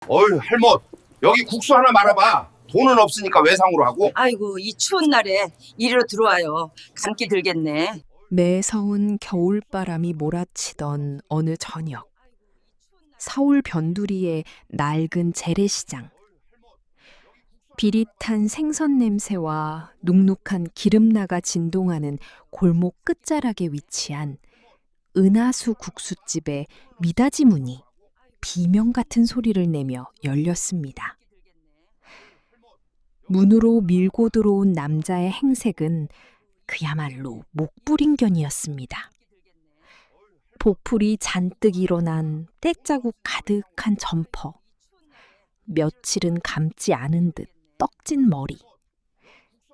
어휴, 할머, 여기 국수 하나 말아봐. 돈은 없으니까 외상으로 하고. 아이고, 이 추운 날에 이리로 들어와요. 감기 들겠네. 매서운 겨울바람이 몰아치던 어느 저녁, 서울 변두리의 낡은 재래시장. 비릿한 생선 냄새와 눅눅한 기름나가 진동하는 골목 끝자락에 위치한 은하수 국수집의 미닫이 문이 비명 같은 소리를 내며 열렸습니다. 문으로 밀고 들어온 남자의 행색은 그야말로 목불인견이었습니다. 보풀이 잔뜩 일어난 때자국 가득한 점퍼, 며칠은 감지 않은 듯 떡진 머리,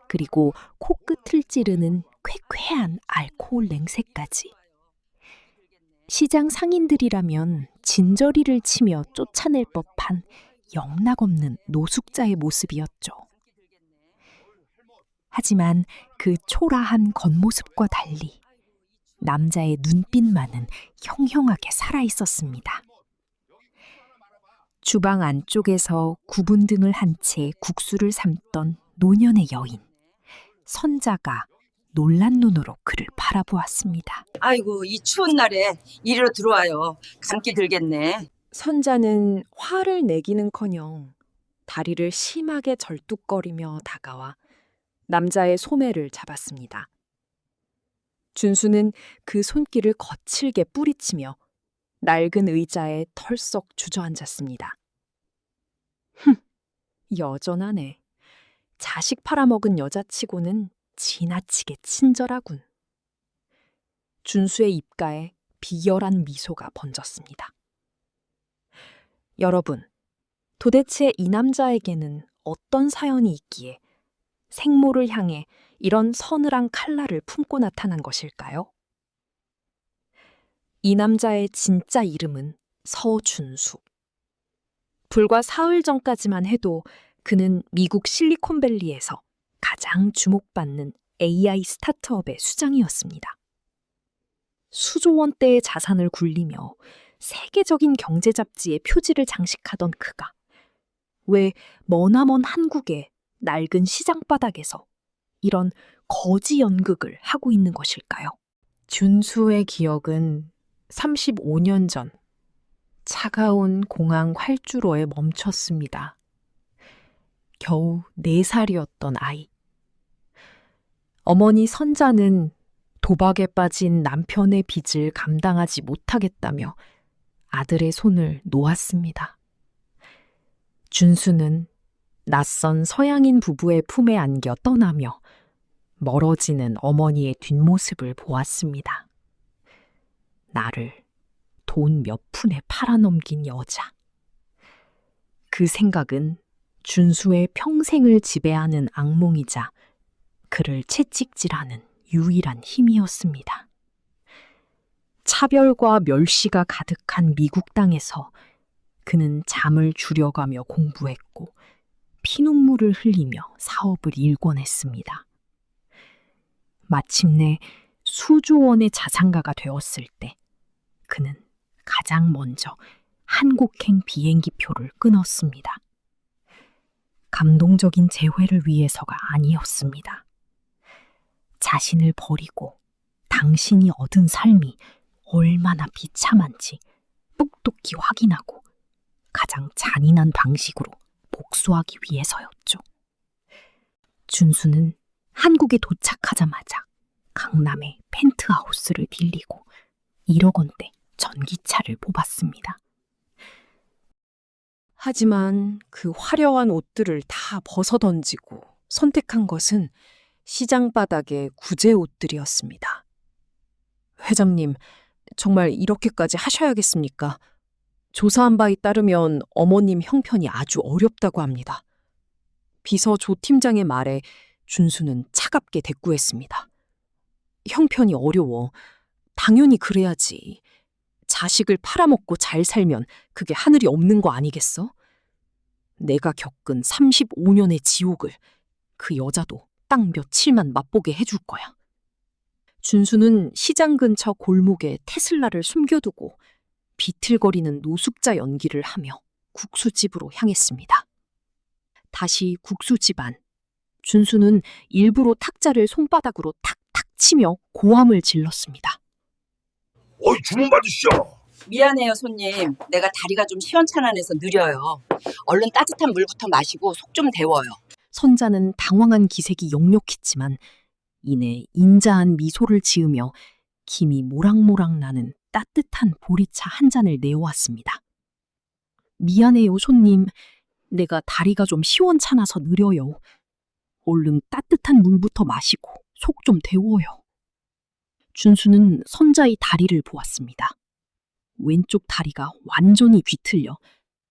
그리고 코끝을 찌르는 쾌쾌한 알코올 냉새까지. 시장 상인들이라면 진저리를 치며 쫓아낼 법한 영락없는 노숙자의 모습이었죠. 하지만 그 초라한 겉모습과 달리 남자의 눈빛만은 형형하게 살아있었습니다. 주방 안쪽에서 구분 등을 한 채 국수를 삶던 노년의 여인, 선자가 놀란 눈으로 그를 바라보았습니다. 아이고, 이 추운 날에 이리로 들어와요. 감기 들겠네. 선자는 화를 내기는커녕 다리를 심하게 절뚝거리며 다가와 남자의 소매를 잡았습니다. 준수는 그 손길을 거칠게 뿌리치며 낡은 의자에 털썩 주저앉았습니다. 여전하네. 자식 팔아먹은 여자치고는 지나치게 친절하군. 준수의 입가에 비열한 미소가 번졌습니다. 여러분, 도대체 이 남자에게는 어떤 사연이 있기에 생모를 향해 이런 서늘한 칼날을 품고 나타난 것일까요? 이 남자의 진짜 이름은 서준수. 불과 사흘 전까지만 해도 그는 미국 실리콘밸리에서 가장 주목받는 AI 스타트업의 수장이었습니다. 수조 원대의 자산을 굴리며 세계적인 경제 잡지의 표지를 장식하던 그가 왜 머나먼 한국의 낡은 시장 바닥에서 이런 거지 연극을 하고 있는 것일까요? 준수의 기억은 35년 전 차가운 공항 활주로에 멈췄습니다. 겨우 4살이었던 아이. 어머니 선자는 도박에 빠진 남편의 빚을 감당하지 못하겠다며 아들의 손을 놓았습니다. 준수는 낯선 서양인 부부의 품에 안겨 떠나며 멀어지는 어머니의 뒷모습을 보았습니다. 나를 돈 몇 푼에 팔아넘긴 여자. 그 생각은 준수의 평생을 지배하는 악몽이자 그를 채찍질하는 유일한 힘이었습니다. 차별과 멸시가 가득한 미국 땅에서 그는 잠을 줄여가며 공부했고 피눈물을 흘리며 사업을 일궈냈습니다. 마침내 수조 원의 자산가가 되었을 때 그는 가장 먼저 한국행 비행기표를 끊었습니다. 감동적인 재회를 위해서가 아니었습니다. 자신을 버리고 당신이 얻은 삶이 얼마나 비참한지 똑똑히 확인하고 가장 잔인한 방식으로 복수하기 위해서였죠. 준수는 한국에 도착하자마자 강남의 펜트하우스를 빌리고 1억 원대 전기차를 뽑았습니다. 하지만 그 화려한 옷들을 다 벗어던지고 선택한 것은 시장 바닥의 구제 옷들이었습니다. 회장님, 정말 이렇게까지 하셔야겠습니까? 조사한 바에 따르면 어머님 형편이 아주 어렵다고 합니다. 비서 조 팀장의 말에 준수는 차갑게 대꾸했습니다. 형편이 어려워. 당연히 그래야지. 자식을 팔아먹고 잘 살면 그게 하늘이 없는 거 아니겠어? 내가 겪은 35년의 지옥을 그 여자도 딱 며칠만 맛보게 해줄 거야. 준수는 시장 근처 골목에 테슬라를 숨겨두고 비틀거리는 노숙자 연기를 하며 국수집으로 향했습니다. 다시 국수집 안. 준수는 일부러 탁자를 손바닥으로 탁탁 치며 고함을 질렀습니다. 어이, 주문 받으시죠. 미안해요, 손님. 내가 다리가 좀 시원찮아내서 느려요. 얼른 따뜻한 물부터 마시고 속 좀 데워요. 선자는 당황한 기색이 역력했지만 이내 인자한 미소를 지으며 김이 모락모락 나는 따뜻한 보리차 한 잔을 내어왔습니다. 미안해요, 손님. 내가 다리가 좀 시원찮아서 느려요. 얼른 따뜻한 물부터 마시고 속 좀 데워요. 준수는 선자의 다리를 보았습니다. 왼쪽 다리가 완전히 비틀려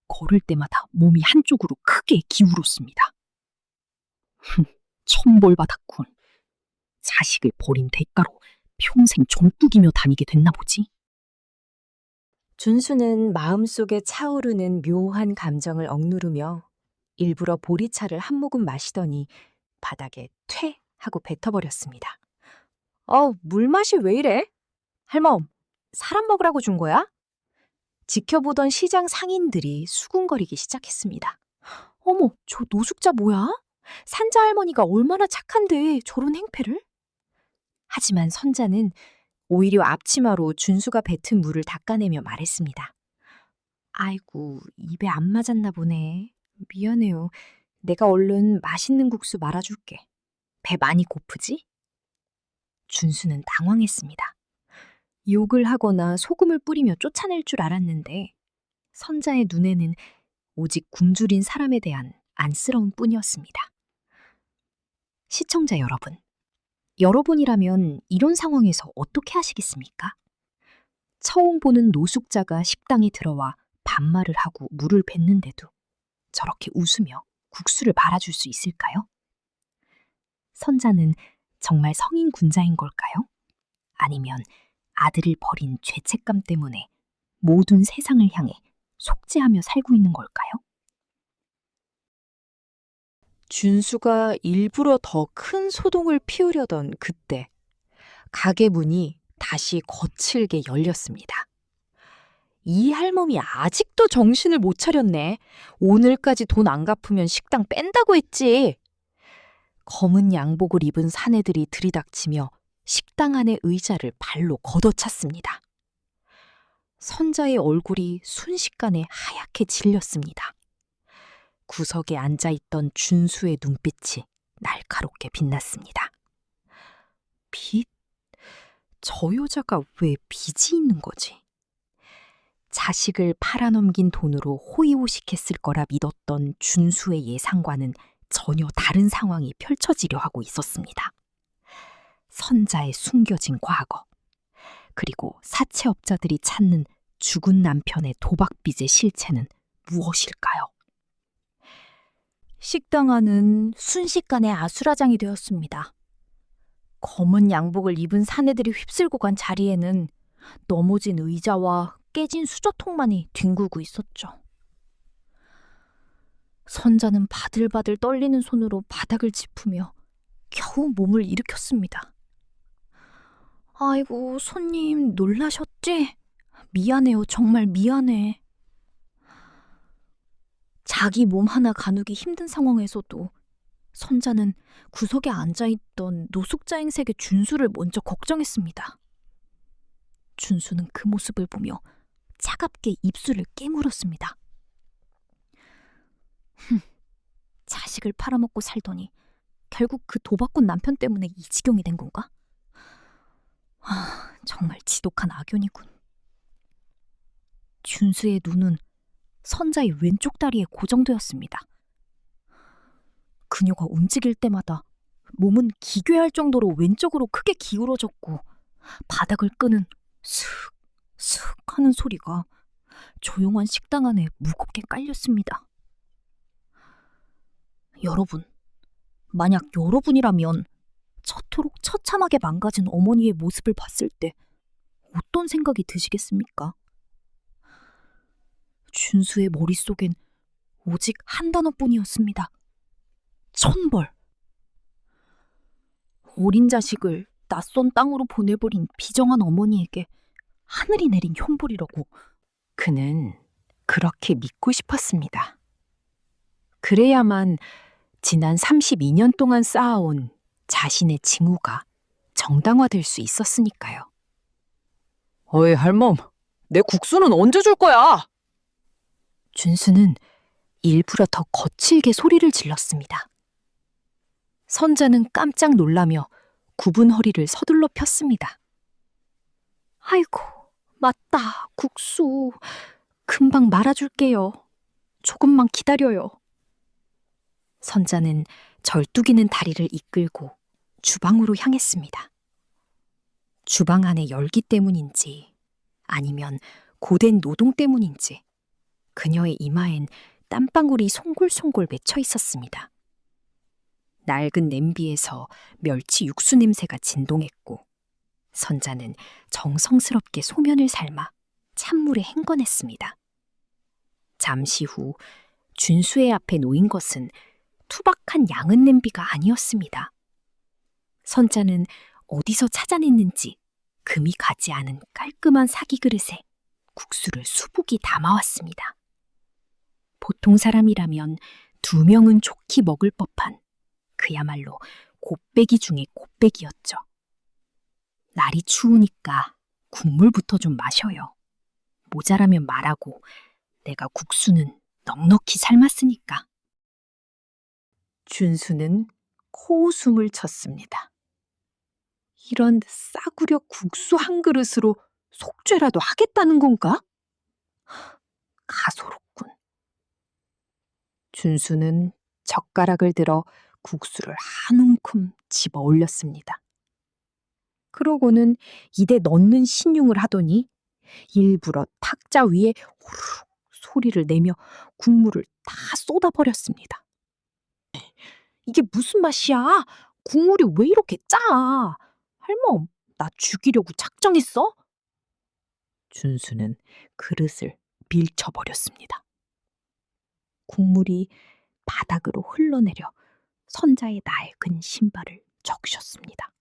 걸을 때마다 몸이 한쪽으로 크게 기울었습니다. 천벌받았군. 자식을 버린 대가로 평생 전뚝이며 다니게 됐나 보지. 준수는 마음속에 차오르는 묘한 감정을 억누르며 일부러 보리차를 한 모금 마시더니 바닥에 퇴 하고 뱉어버렸습니다. 물맛이 왜 이래? 할멈, 사람 먹으라고 준 거야? 지켜보던 시장 상인들이 수군거리기 시작했습니다. 어머, 저 노숙자 뭐야? 산자 할머니가 얼마나 착한데 저런 행패를? 하지만 선자는 오히려 앞치마로 준수가 뱉은 물을 닦아내며 말했습니다. 아이고, 입에 안 맞았나 보네. 미안해요. 내가 얼른 맛있는 국수 말아줄게. 배 많이 고프지? 준수는 당황했습니다. 욕을 하거나 소금을 뿌리며 쫓아낼 줄 알았는데 선자의 눈에는 오직 굶주린 사람에 대한 안쓰러움 뿐이었습니다. 시청자 여러분, 여러분이라면 이런 상황에서 어떻게 하시겠습니까? 처음 보는 노숙자가 식당에 들어와 반말을 하고 물을 뱉는데도 저렇게 웃으며 국수를 말아줄 수 있을까요? 선자는 정말 성인 군자인 걸까요? 아니면 아들을 버린 죄책감 때문에 모든 세상을 향해 속죄하며 살고 있는 걸까요? 준수가 일부러 더 큰 소동을 피우려던 그때 가게 문이 다시 거칠게 열렸습니다. 이 할멈이 아직도 정신을 못 차렸네. 오늘까지 돈 안 갚으면 식당 뺀다고 했지. 검은 양복을 입은 사내들이 들이닥치며 식당 안의 의자를 발로 걷어찼습니다. 선자의 얼굴이 순식간에 하얗게 질렸습니다. 구석에 앉아있던 준수의 눈빛이 날카롭게 빛났습니다. 빚? 저 여자가 왜 빚이 있는 거지? 자식을 팔아넘긴 돈으로 호의호식했을 거라 믿었던 준수의 예상과는 전혀 다른 상황이 펼쳐지려 하고 있었습니다. 선자의 숨겨진 과거, 그리고 사채업자들이 찾는 죽은 남편의 도박빚의 실체는 무엇일까요? 식당 안은 순식간에 아수라장이 되었습니다. 검은 양복을 입은 사내들이 휩쓸고 간 자리에는 넘어진 의자와 깨진 수저통만이 뒹굴고 있었죠. 선자는 바들바들 떨리는 손으로 바닥을 짚으며 겨우 몸을 일으켰습니다. 아이고, 손님 놀라셨지? 미안해요. 정말 미안해. 자기 몸 하나 가누기 힘든 상황에서도 선자는 구석에 앉아있던 노숙자 행색의 준수를 먼저 걱정했습니다. 준수는 그 모습을 보며 차갑게 입술을 깨물었습니다. 자식을 팔아먹고 살더니 결국 그 도박꾼 남편 때문에 이 지경이 된 건가? 정말 지독한 악연이군. 준수의 눈은 선자의 왼쪽 다리에 고정되었습니다. 그녀가 움직일 때마다 몸은 기괴할 정도로 왼쪽으로 크게 기울어졌고 바닥을 끄는 슥슥 하는 소리가 조용한 식당 안에 무겁게 깔렸습니다. 여러분, 만약 여러분이라면 저토록 처참하게 망가진 어머니의 모습을 봤을 때 어떤 생각이 드시겠습니까? 준수의 머릿속엔 오직 한 단어뿐이었습니다. 천벌. 어린 자식을 낯선 땅으로 보내버린 비정한 어머니에게 하늘이 내린 형벌이라고 그는 그렇게 믿고 싶었습니다. 그래야만 지난 32년 동안 쌓아온 자신의 징후가 정당화될 수 있었으니까요. 어이, 할멈, 내 국수는 언제 줄 거야? 준수는 일부러 더 거칠게 소리를 질렀습니다. 선자는 깜짝 놀라며 굽은 허리를 서둘러 폈습니다. 아이고, 맞다, 국수. 금방 말아줄게요. 조금만 기다려요. 선자는 절뚝이는 다리를 이끌고 주방으로 향했습니다. 주방 안의 열기 때문인지 아니면 고된 노동 때문인지 그녀의 이마엔 땀방울이 송골송골 맺혀 있었습니다. 낡은 냄비에서 멸치 육수 냄새가 진동했고 선자는 정성스럽게 소면을 삶아 찬물에 헹궈냈습니다. 잠시 후 준수의 앞에 놓인 것은 투박한 양은 냄비가 아니었습니다. 선자는 어디서 찾아냈는지 금이 가지 않은 깔끔한 사기 그릇에 국수를 수북이 담아왔습니다. 보통 사람이라면 2명은 좋게 먹을 법한 그야말로 곱빼기 중의 곱빼기였죠. 날이 추우니까 국물부터 좀 마셔요. 모자라면 말하고 내가 국수는 넉넉히 삶았으니까. 준수는 코웃음을 쳤습니다. 이런 싸구려 국수 한 그릇으로 속죄라도 하겠다는 건가? 가소롭군. 준수는 젓가락을 들어 국수를 한 움큼 집어 올렸습니다. 그러고는 입에 넣는 신용을 하더니 일부러 탁자 위에 호르륵 소리를 내며 국물을 다 쏟아버렸습니다. 이게 무슨 맛이야? 국물이 왜 이렇게 짜? 할멈, 나 죽이려고 작정했어? 준수는 그릇을 밀쳐버렸습니다. 국물이 바닥으로 흘러내려 선자의 낡은 신발을 적셨습니다.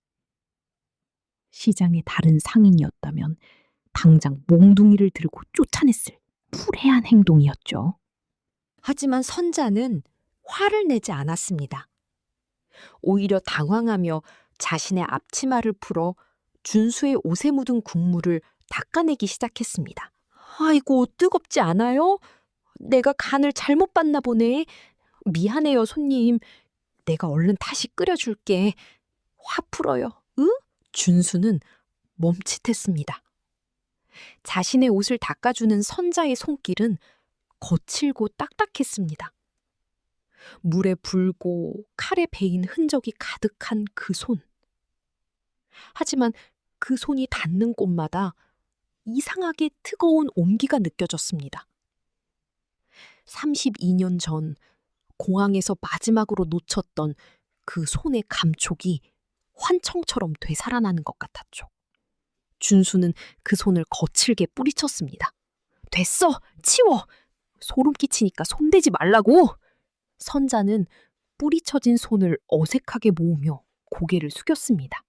시장의 다른 상인이었다면 당장 몽둥이를 들고 쫓아냈을 불해한 행동이었죠. 하지만 선자는 화를 내지 않았습니다. 오히려 당황하며 자신의 앞치마를 풀어 준수의 옷에 묻은 국물을 닦아내기 시작했습니다. 아이고, 뜨겁지 않아요? 내가 간을 잘못 봤나 보네. 미안해요, 손님. 내가 얼른 다시 끓여줄게. 화 풀어요. 응? 준수는 멈칫했습니다. 자신의 옷을 닦아주는 선자의 손길은 거칠고 딱딱했습니다. 물에 불고 칼에 베인 흔적이 가득한 그 손. 하지만 그 손이 닿는 곳마다 이상하게 뜨거운 온기가 느껴졌습니다. 32년 전 공항에서 마지막으로 놓쳤던 그 손의 감촉이 환청처럼 되살아나는 것 같았죠. 준수는 그 손을 거칠게 뿌리쳤습니다. 됐어! 치워! 소름 끼치니까 손대지 말라고! 선자는 뿌리쳐진 손을 어색하게 모으며 고개를 숙였습니다.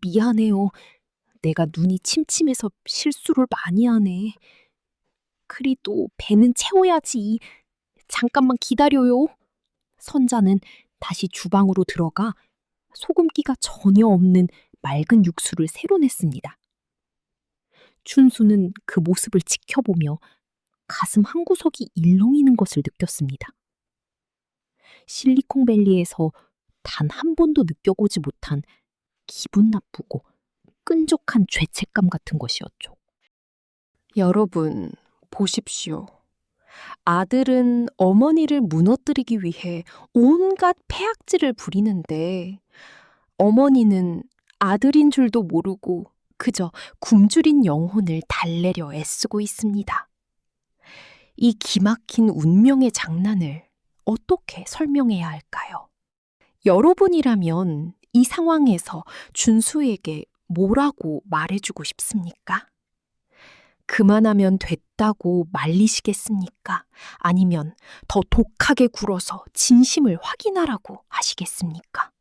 미안해요. 내가 눈이 침침해서 실수를 많이 하네. 그래도 배는 채워야지. 잠깐만 기다려요. 선자는 다시 주방으로 들어가 소금기가 전혀 없는 맑은 육수를 새로 냈습니다. 춘수는 그 모습을 지켜보며 가슴 한구석이 일렁이는 것을 느꼈습니다. 실리콘밸리에서 단 한 번도 느껴보지 못한 기분 나쁘고 끈적한 죄책감 같은 것이었죠. 여러분, 보십시오. 아들은 어머니를 무너뜨리기 위해 온갖 폐악질을 부리는데 어머니는 아들인 줄도 모르고 그저 굶주린 영혼을 달래려 애쓰고 있습니다. 이 기막힌 운명의 장난을 어떻게 설명해야 할까요? 여러분이라면 이 상황에서 준수에게 뭐라고 말해주고 싶습니까? 그만하면 됐다고 말리시겠습니까? 아니면 더 독하게 굴어서 진심을 확인하라고 하시겠습니까?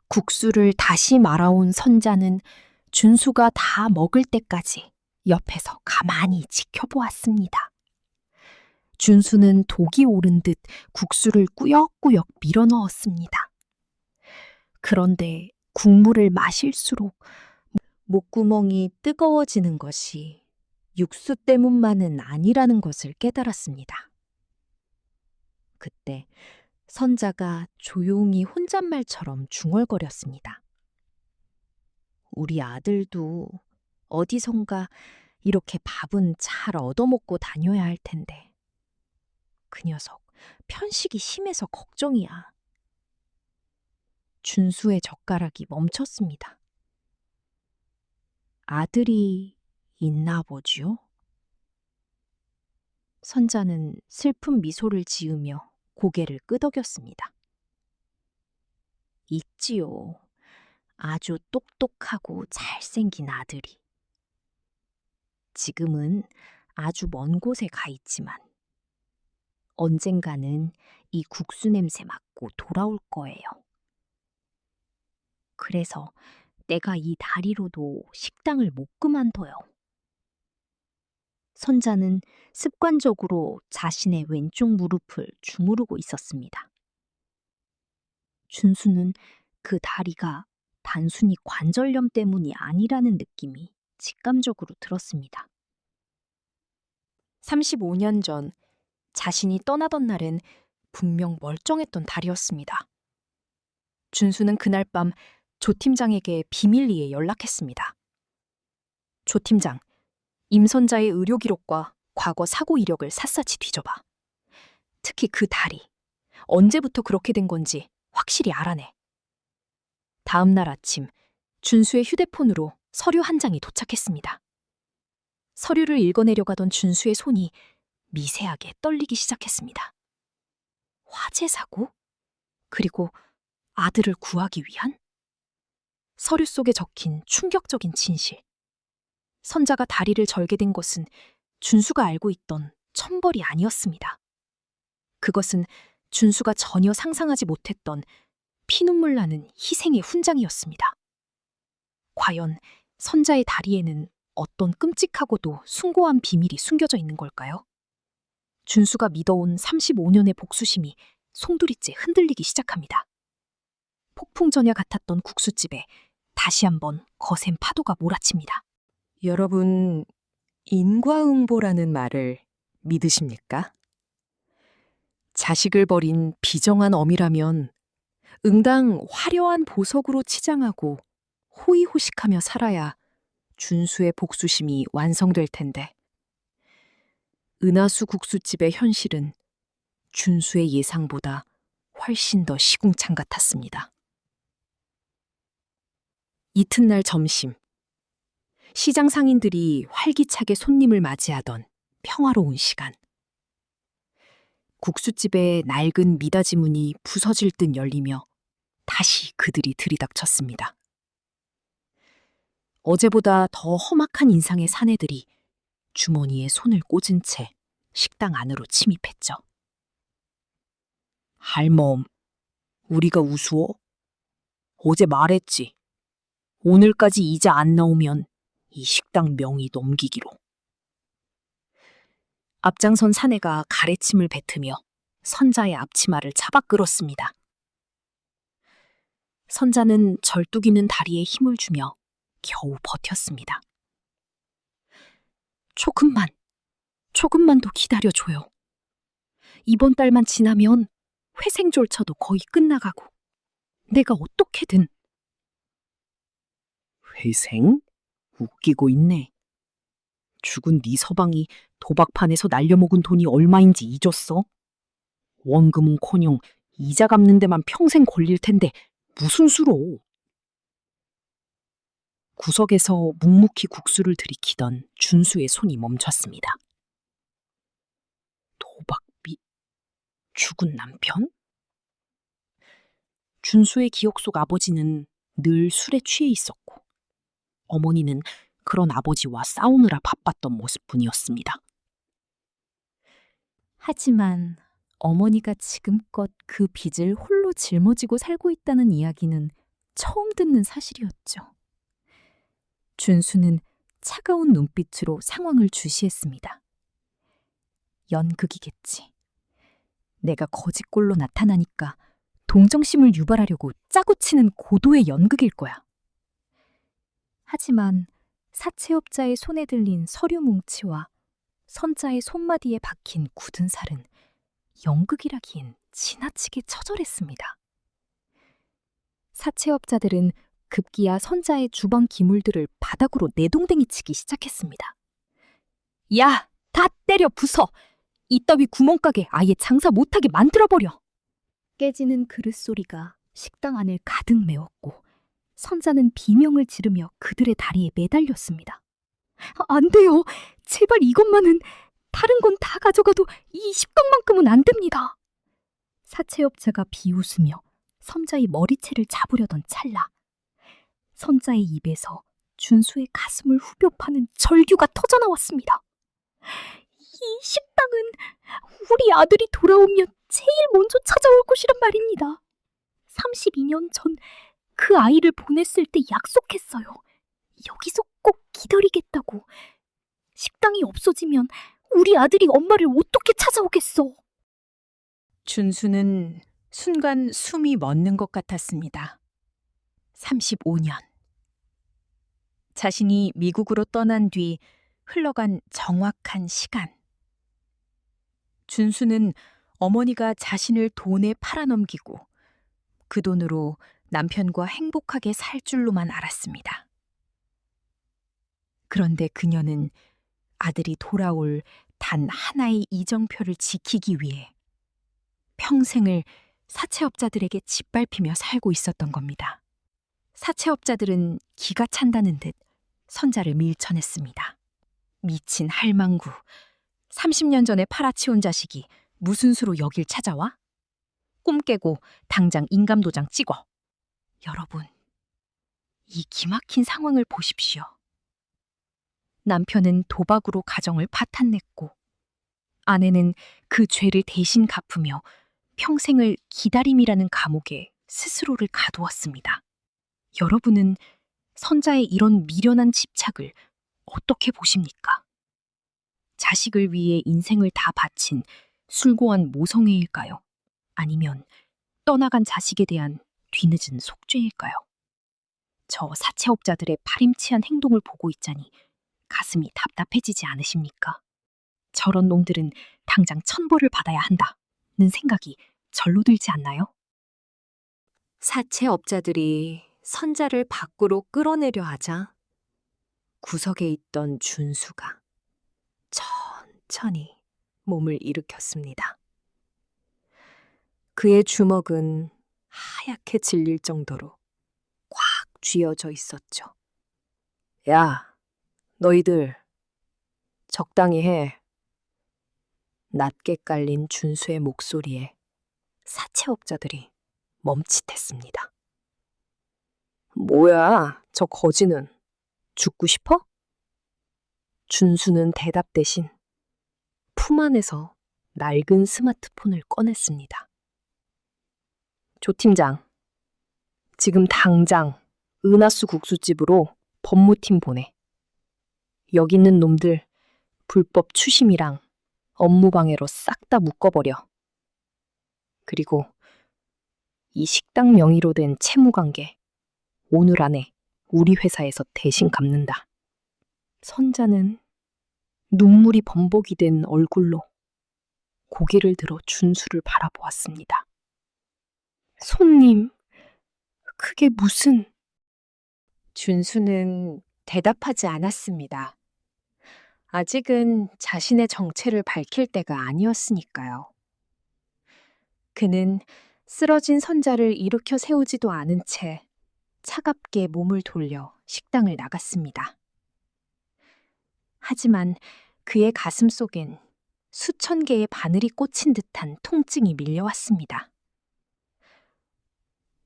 국수를 다시 말아온 선자는 준수가 다 먹을 때까지 옆에서 가만히 지켜보았습니다. 준수는 독이 오른 듯 국수를 꾸역꾸역 밀어 넣었습니다. 그런데 국물을 마실수록 목구멍이 뜨거워지는 것이 육수 때문만은 아니라는 것을 깨달았습니다. 그때 선자가 조용히 혼잣말처럼 중얼거렸습니다. 우리 아들도 어디선가 이렇게 밥은 잘 얻어먹고 다녀야 할 텐데 그 녀석 편식이 심해서 걱정이야. 준수의 젓가락이 멈췄습니다. 아들이 있나 보지요? 선자는 슬픈 미소를 지으며 고개를 끄덕였습니다. 있지요. 아주 똑똑하고 잘생긴 아들이. 지금은 아주 먼 곳에 가 있지만 언젠가는 이 국수 냄새 맡고 돌아올 거예요. 그래서 내가 이 다리로도 식당을 못 그만둬요. 선자는 습관적으로 자신의 왼쪽 무릎을 주무르고 있었습니다. 준수는 그 다리가 단순히 관절염 때문이 아니라는 느낌이 직감적으로 들었습니다. 35년 전 자신이 떠나던 날은 분명 멀쩡했던 달이었습니다. 준수는 그날 밤 조 팀장에게 비밀리에 연락했습니다. 조 팀장, 임 선자의 의료 기록과 과거 사고 이력을 샅샅이 뒤져봐. 특히 그 다리, 언제부터 그렇게 된 건지 확실히 알아내. 다음 날 아침, 준수의 휴대폰으로 서류 한 장이 도착했습니다. 서류를 읽어내려가던 준수의 손이 미세하게 떨리기 시작했습니다. 화재 사고? 그리고 아들을 구하기 위한? 서류 속에 적힌 충격적인 진실. 선자가 다리를 절게 된 것은 준수가 알고 있던 천벌이 아니었습니다. 그것은 준수가 전혀 상상하지 못했던 피눈물 나는 희생의 훈장이었습니다. 과연 선자의 다리에는 어떤 끔찍하고도 숭고한 비밀이 숨겨져 있는 걸까요? 준수가 믿어온 35년의 복수심이 송두리째 흔들리기 시작합니다. 폭풍전야 같았던 국수집에 다시 한번 거센 파도가 몰아칩니다. 여러분, 인과응보라는 말을 믿으십니까? 자식을 버린 비정한 어미라면 응당 화려한 보석으로 치장하고 호의호식하며 살아야 준수의 복수심이 완성될 텐데 은하수 국수집의 현실은 준수의 예상보다 훨씬 더 시궁창 같았습니다. 이튿날 점심, 시장 상인들이 활기차게 손님을 맞이하던 평화로운 시간. 국수집의 낡은 미닫이 문이 부서질 듯 열리며 다시 그들이 들이닥쳤습니다. 어제보다 더 험악한 인상의 사내들이 주머니에 손을 꽂은 채 식당 안으로 침입했죠. 할멈, 우리가 우스워? 어제 말했지. 오늘까지 이자 안 나오면 이 식당 명의 넘기기로. 앞장선 사내가 가래침을 뱉으며 선자의 앞치마를 잡아 끌었습니다. 선자는 절뚝이는 다리에 힘을 주며 겨우 버텼습니다. 조금만 더 기다려줘요. 이번 달만 지나면 회생졸처도 거의 끝나가고 내가 어떻게든. 회생? 웃기고 있네. 죽은 네 서방이 도박판에서 날려먹은 돈이 얼마인지 잊었어? 원금은커녕 이자 갚는 데만 평생 걸릴 텐데 무슨 수로. 구석에서 묵묵히 국수를 들이키던 준수의 손이 멈췄습니다. 도박비? 죽은 남편? 준수의 기억 속 아버지는 늘 술에 취해 있었고 어머니는 그런 아버지와 싸우느라 바빴던 모습뿐이었습니다. 하지만 어머니가 지금껏 그 빚을 홀로 짊어지고 살고 있다는 이야기는 처음 듣는 사실이었죠. 준수는 차가운 눈빛으로 상황을 주시했습니다. 연극이겠지. 내가 거짓골로 나타나니까 동정심을 유발하려고 짜고 치는 고도의 연극일 거야. 하지만 사채업자의 손에 들린 서류 뭉치와 선자의 손마디에 박힌 굳은 살은 연극이라기엔 지나치게 처절했습니다. 사채업자들은 급기야 선자의 주방 기물들을 바닥으로 내동댕이 치기 시작했습니다. 야, 다 때려 부숴! 이따위 구멍가게 아예 장사 못하게 만들어버려! 깨지는 그릇 소리가 식당 안을 가득 메웠고 선자는 비명을 지르며 그들의 다리에 매달렸습니다. 안 돼요. 제발 이것만은, 다른 건 다 가져가도 이 식당만큼은 안 됩니다. 사채업자가 비웃으며 선자의 머리채를 잡으려던 찰나 선자의 입에서 준수의 가슴을 후벼 파는 절규가 터져나왔습니다. 이 식당은 우리 아들이 돌아오면 제일 먼저 찾아올 곳이란 말입니다. 32년 전 그 아이를 보냈을 때 약속했어요. 여기서 꼭 기다리겠다고. 식당이 없어지면 우리 아들이 엄마를 어떻게 찾아오겠어? 준수는 순간 숨이 멎는 것 같았습니다. 35년. 자신이 미국으로 떠난 뒤 흘러간 정확한 시간. 준수는 어머니가 자신을 돈에 팔아넘기고 그 돈으로 남편과 행복하게 살 줄로만 알았습니다. 그런데 그녀는 아들이 돌아올 단 하나의 이정표를 지키기 위해 평생을 사채업자들에게 짓밟히며 살고 있었던 겁니다. 사채업자들은 기가 찬다는 듯 선자를 밀쳐냈습니다. 미친 할망구, 30년 전에 팔아치운 자식이 무슨 수로 여길 찾아와? 꿈 깨고 당장 인감도장 찍어. 여러분, 이 기막힌 상황을 보십시오. 남편은 도박으로 가정을 파탄냈고 아내는 그 죄를 대신 갚으며 평생을 기다림이라는 감옥에 스스로를 가두었습니다. 여러분은 선자의 이런 미련한 집착을 어떻게 보십니까? 자식을 위해 인생을 다 바친 sul고한 모성애일까요? 아니면 떠나간 자식에 대한 뒤늦은 속죄일까요? 저 사채업자들의 파림치한 행동을 보고 있자니 가슴이 답답해지지 않으십니까? 저런 놈들은 당장 천벌을 받아야 한다는 생각이 절로 들지 않나요? 사채업자들이 선자를 밖으로 끌어내려 하자 구석에 있던 준수가 천천히 몸을 일으켰습니다. 그의 주먹은 하얗게 질릴 정도로 꽉 쥐어져 있었죠. 야, 너희들 적당히 해. 낮게 깔린 준수의 목소리에 사채업자들이 멈칫했습니다. 뭐야, 저 거지는 죽고 싶어? 준수는 대답 대신 품 안에서 낡은 스마트폰을 꺼냈습니다. 조 팀장, 지금 당장 은하수 국수집으로 법무팀 보내. 여기 있는 놈들 불법 추심이랑 업무방해로 싹 다 묶어버려. 그리고 이 식당 명의로 된 채무관계 오늘 안에 우리 회사에서 대신 갚는다. 선자는 눈물이 범벅이 된 얼굴로 고개를 들어 준수를 바라보았습니다. 손님, 그게 무슨... 준수는 대답하지 않았습니다. 아직은 자신의 정체를 밝힐 때가 아니었으니까요. 그는 쓰러진 선자를 일으켜 세우지도 않은 채 차갑게 몸을 돌려 식당을 나갔습니다. 하지만 그의 가슴 속엔 수천 개의 바늘이 꽂힌 듯한 통증이 밀려왔습니다.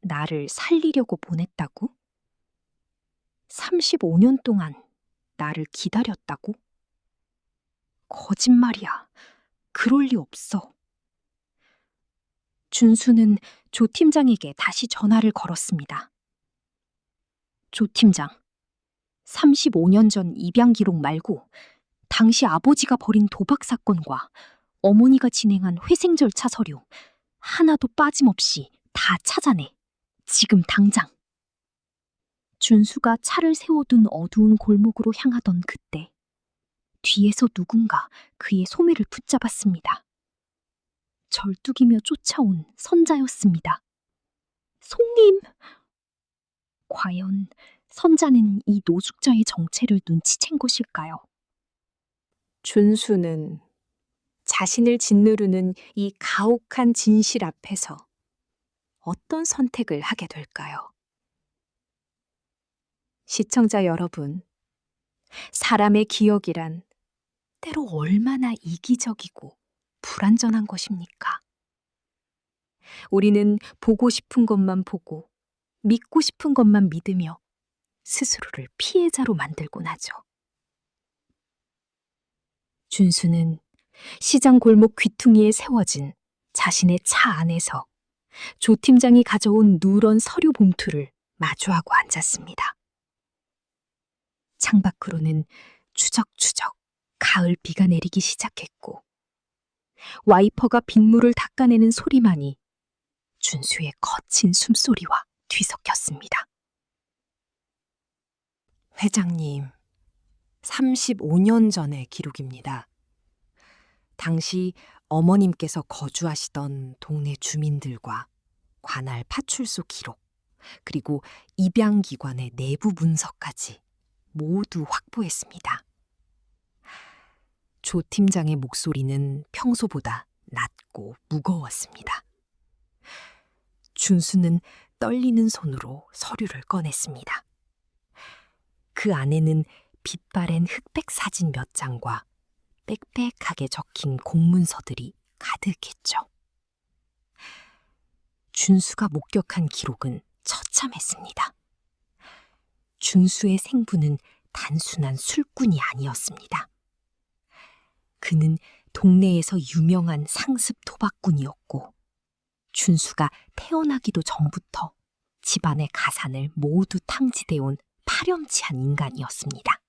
나를 살리려고 보냈다고? 35년 동안 나를 기다렸다고? 거짓말이야. 그럴 리 없어. 준수는 조 팀장에게 다시 전화를 걸었습니다. 조 팀장, 35년 전 입양 기록 말고 당시 아버지가 벌인 도박 사건과 어머니가 진행한 회생 절차 서류 하나도 빠짐없이 다 찾아내. 지금 당장. 준수가 차를 세워둔 어두운 골목으로 향하던 그때 뒤에서 누군가 그의 소매를 붙잡았습니다. 절뚝이며 쫓아온 선자였습니다. 손님! 과연 선자는 이 노숙자의 정체를 눈치챈 것일까요? 준수는 자신을 짓누르는 이 가혹한 진실 앞에서 어떤 선택을 하게 될까요? 시청자 여러분, 사람의 기억이란 때로 얼마나 이기적이고 불완전한 것입니까? 우리는 보고 싶은 것만 보고 믿고 싶은 것만 믿으며 스스로를 피해자로 만들곤 하죠. 준수는 시장 골목 귀퉁이에 세워진 자신의 차 안에서 조 팀장이 가져온 누런 서류 봉투를 마주하고 앉았습니다. 창밖으로는 추적추적 가을 비가 내리기 시작했고 와이퍼가 빗물을 닦아내는 소리만이 준수의 거친 숨소리와 뒤섞였습니다. 회장님, 35년 전의 기록입니다. 당시 어머님께서 거주하시던 동네 주민들과 관할 파출소 기록, 그리고 입양기관의 내부 문서까지 모두 확보했습니다. 조 팀장의 목소리는 평소보다 낮고 무거웠습니다. 준수는 떨리는 손으로 서류를 꺼냈습니다. 그 안에는 빛바랜 흑백 사진 몇 장과 빽빽하게 적힌 공문서들이 가득했죠. 준수가 목격한 기록은 처참했습니다. 준수의 생부는 단순한 술꾼이 아니었습니다. 그는 동네에서 유명한 상습 도박꾼이었고 준수가 태어나기도 전부터 집안의 가산을 모두 탕지대온 파렴치한 인간이었습니다.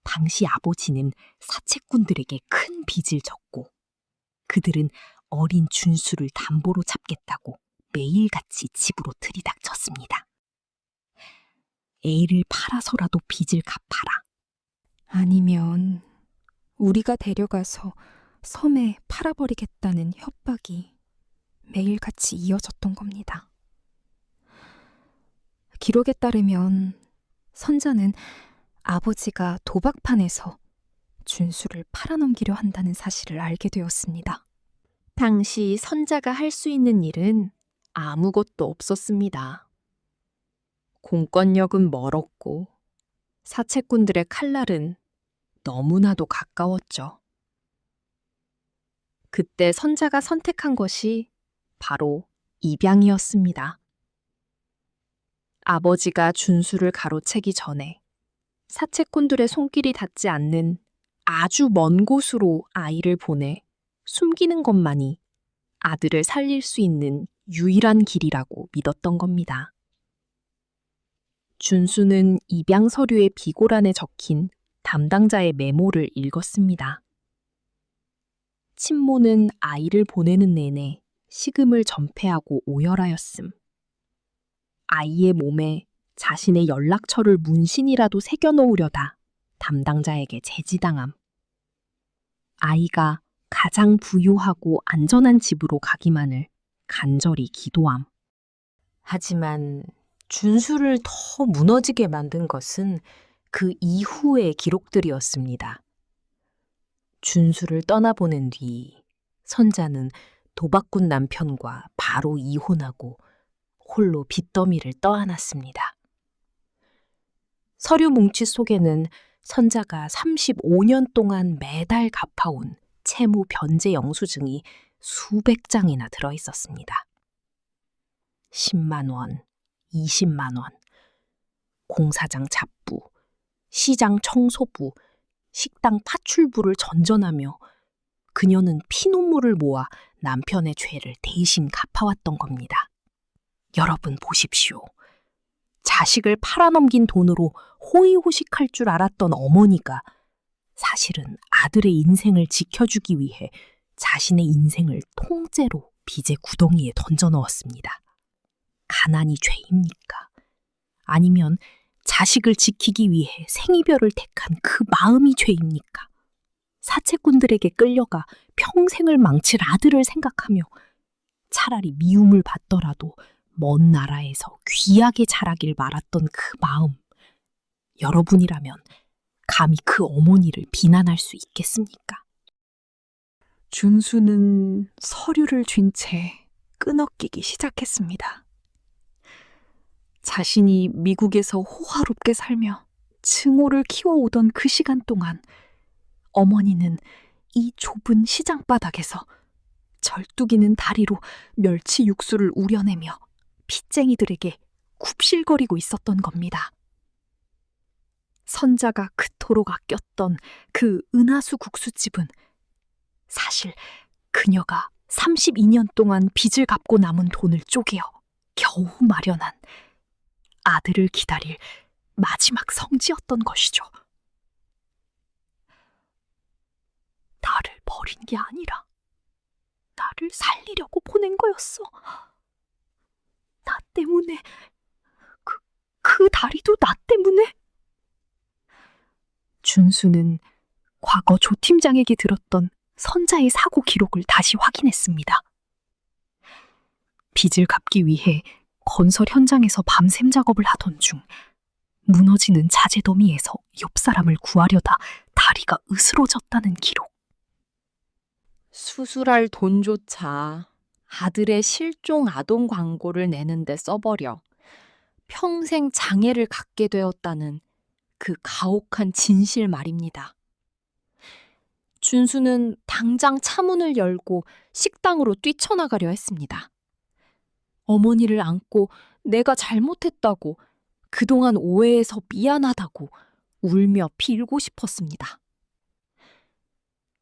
당시 아버지는 사채꾼들에게 큰 빚을 졌고 그들은 어린 준수를 담보로 잡겠다고 매일같이 집으로 들이닥쳤습니다. 애를 팔아서라도 빚을 갚아라. 아니면 우리가 데려가서 섬에 팔아버리겠다는 협박이 매일같이 이어졌던 겁니다. 기록에 따르면 선자는 아버지가 도박판에서 준수를 팔아넘기려 한다는 사실을 알게 되었습니다. 당시 선자가 할 수 있는 일은 아무것도 없었습니다. 공권력은 멀었고 사채꾼들의 칼날은 너무나도 가까웠죠. 그때 선자가 선택한 것이 바로 입양이었습니다. 아버지가 준수를 가로채기 전에 사채꾼들의 손길이 닿지 않는 아주 먼 곳으로 아이를 보내 숨기는 것만이 아들을 살릴 수 있는 유일한 길이라고 믿었던 겁니다. 준수는 입양 서류의 비고란에 적힌 담당자의 메모를 읽었습니다. 친모는 아이를 보내는 내내 식음을 전폐하고 오열하였음. 아이의 몸에 자신의 연락처를 문신이라도 새겨놓으려다 담당자에게 제지당함. 아이가 가장 부유하고 안전한 집으로 가기만을 간절히 기도함. 하지만 준수를 더 무너지게 만든 것은 그 이후의 기록들이었습니다. 준수를 떠나보낸 뒤 선자는 도박꾼 남편과 바로 이혼하고 홀로 빚더미를 떠안았습니다. 서류 뭉치 속에는 선자가 35년 동안 매달 갚아온 채무 변제 영수증이 수백 장이나 들어있었습니다. 10만 원, 20만 원, 공사장 잡부, 시장 청소부, 식당 파출부를 전전하며 그녀는 피눈물을 모아 남편의 죄를 대신 갚아왔던 겁니다. 여러분 보십시오. 자식을 팔아넘긴 돈으로 호의호식할 줄 알았던 어머니가 사실은 아들의 인생을 지켜주기 위해 자신의 인생을 통째로 빚의 구덩이에 던져 넣었습니다. 가난이 죄입니까? 아니면 자식을 지키기 위해 생이별을 택한 그 마음이 죄입니까? 사채꾼들에게 끌려가 평생을 망칠 아들을 생각하며 차라리 미움을 받더라도 먼 나라에서 귀하게 자라길 말았던 그 마음. 여러분이라면 감히 그 어머니를 비난할 수 있겠습니까? 준수는 서류를 쥔 채 끄덕이기 시작했습니다. 자신이 미국에서 호화롭게 살며 증오를 키워오던 그 시간 동안 어머니는 이 좁은 시장바닥에서 절뚝이는 다리로 멸치 육수를 우려내며 빚쟁이들에게 굽실거리고 있었던 겁니다. 선자가 그토록 아꼈던 그 은하수 국수집은 사실 그녀가 32년 동안 빚을 갚고 남은 돈을 쪼개어 겨우 마련한 아들을 기다릴 마지막 성지였던 것이죠. 나를 버린 게 아니라 나를 살리려고 보낸 거였어. 나 때문에, 그 다리도 나 때문에. 준수는 과거 조 팀장에게 들었던 선자의 사고 기록을 다시 확인했습니다. 빚을 갚기 위해 건설 현장에서 밤샘 작업을 하던 중 무너지는 자재 더미에서 옆 사람을 구하려다 다리가 으스러졌다는 기록. 수술할 돈조차 아들의 실종 아동 광고를 내는데 써버려 평생 장애를 갖게 되었다는 그 가혹한 진실 말입니다. 준수는 당장 차문을 열고 식당으로 뛰쳐나가려 했습니다. 어머니를 안고 내가 잘못했다고, 그동안 오해해서 미안하다고 울며 빌고 싶었습니다.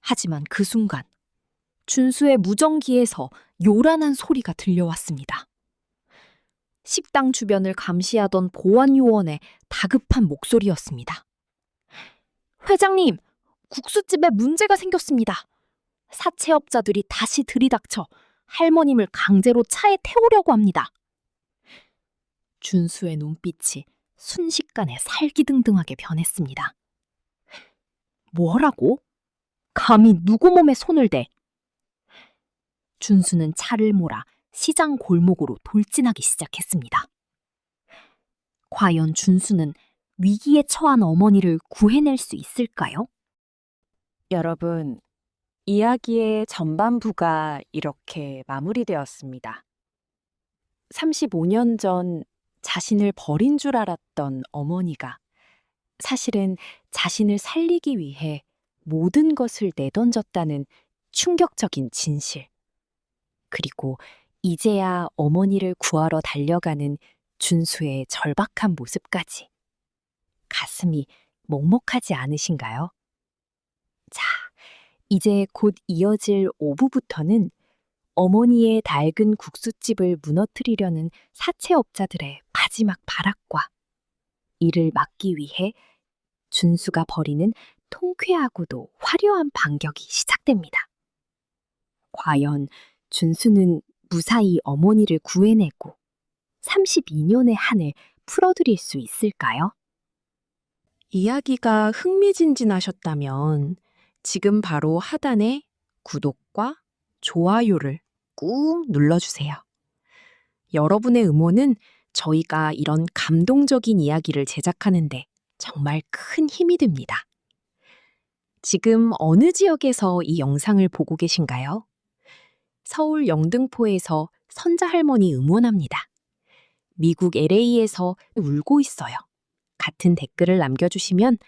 하지만 그 순간 준수의 무전기에서 요란한 소리가 들려왔습니다. 식당 주변을 감시하던 보안 요원의 다급한 목소리였습니다. 회장님, 국수집에 문제가 생겼습니다. 사채업자들이 다시 들이닥쳐 할머님을 강제로 차에 태우려고 합니다. 준수의 눈빛이 순식간에 살기등등하게 변했습니다. 뭐라고? 감히 누구 몸에 손을 대? 준수는 차를 몰아 시장 골목으로 돌진하기 시작했습니다. 과연 준수는 위기에 처한 어머니를 구해낼 수 있을까요? 여러분, 이야기의 전반부가 이렇게 마무리되었습니다. 35년 전 자신을 버린 줄 알았던 어머니가 사실은 자신을 살리기 위해 모든 것을 내던졌다는 충격적인 진실. 그리고 이제야 어머니를 구하러 달려가는 준수의 절박한 모습까지. 가슴이 먹먹하지 않으신가요? 자, 이제 곧 이어질 5부부터는 어머니의 낡은 국수집을 무너뜨리려는 사채업자들의 마지막 발악과 이를 막기 위해 준수가 벌이는 통쾌하고도 화려한 반격이 시작됩니다. 과연 준수는 무사히 어머니를 구해내고 32년의 한을 풀어드릴 수 있을까요? 이야기가 흥미진진하셨다면 지금 바로 하단에 구독과 좋아요를 꾹 눌러주세요. 여러분의 응원은 저희가 이런 감동적인 이야기를 제작하는데 정말 큰 힘이 됩니다. 지금 어느 지역에서 이 영상을 보고 계신가요? 서울 영등포에서 선자 할머니 응원합니다. 미국 LA에서 울고 있어요. 같은 댓글을 남겨주시면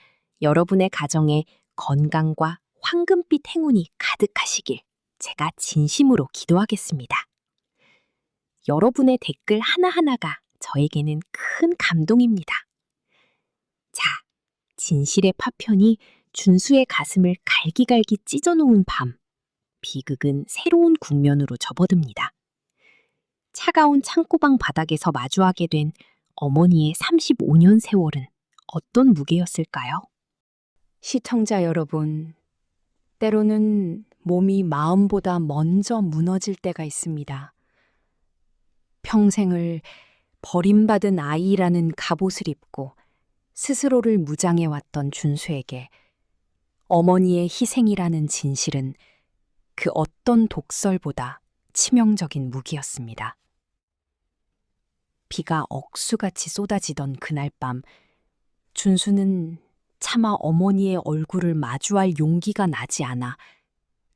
여러분의 가정에 건강과 황금빛 행운이 가득하시길 제가 진심으로 기도하겠습니다. 여러분의 댓글 하나하나가 저에게는 큰 감동입니다. 자, 진실의 파편이 준수의 가슴을 갈기갈기 찢어놓은 밤, 비극은 새로운 국면으로 접어듭니다. 차가운 창고방 바닥에서 마주하게 된 어머니의 35년 세월은 어떤 무게였을까요? 시청자 여러분, 때로는 몸이 마음보다 먼저 무너질 때가 있습니다. 평생을 버림받은 아이라는 갑옷을 입고 스스로를 무장해왔던 준수에게 어머니의 희생이라는 진실은 그 어떤 독설보다 치명적인 무기였습니다. 비가 억수같이 쏟아지던 그날 밤, 준수는 차마 어머니의 얼굴을 마주할 용기가 나지 않아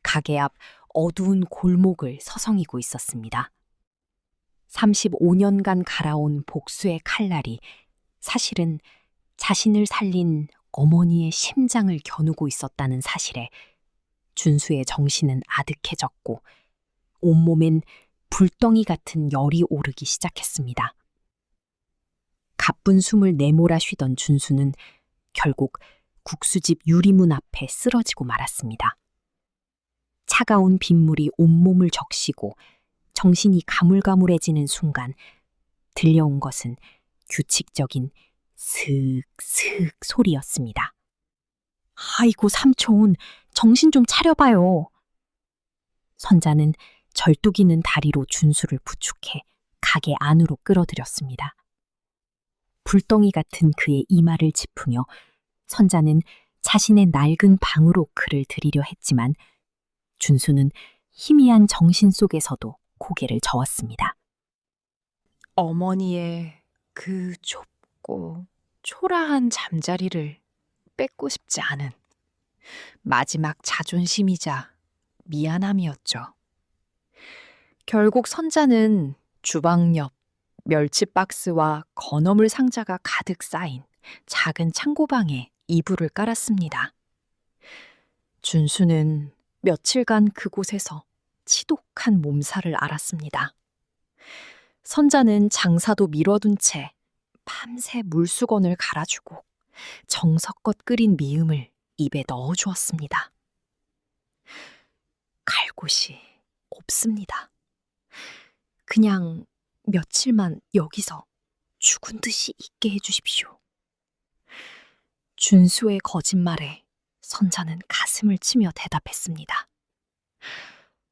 가게 앞 어두운 골목을 서성이고 있었습니다. 35년간 갈아온 복수의 칼날이 사실은 자신을 살린 어머니의 심장을 겨누고 있었다는 사실에 준수의 정신은 아득해졌고 온몸엔 불덩이 같은 열이 오르기 시작했습니다. 가쁜 숨을 내몰아 쉬던 준수는 결국 국수집 유리문 앞에 쓰러지고 말았습니다. 차가운 빗물이 온몸을 적시고 정신이 가물가물해지는 순간 들려온 것은 규칙적인 슥슥 소리였습니다. 아이고 삼촌, 정신 좀 차려봐요. 선자는 절뚝이는 다리로 준수를 부축해 가게 안으로 끌어들였습니다. 불덩이 같은 그의 이마를 짚으며 선자는 자신의 낡은 방으로 그를 들이려 했지만 준수는 희미한 정신 속에서도 고개를 저었습니다. 어머니의 그 좁고 초라한 잠자리를 뺏고 싶지 않은 마지막 자존심이자 미안함이었죠. 결국 선자는 주방 옆 멸치 박스와 건어물 상자가 가득 쌓인 작은 창고방에 이불을 깔았습니다. 준수는 며칠간 그곳에서 치독한 몸살을 앓았습니다. 선자는 장사도 미뤄둔 채 밤새 물수건을 갈아주고 정성껏 끓인 미음을 입에 넣어주었습니다. 갈 곳이 없습니다. 그냥 며칠만 여기서 죽은 듯이 있게 해주십시오. 준수의 거짓말에 선자는 가슴을 치며 대답했습니다.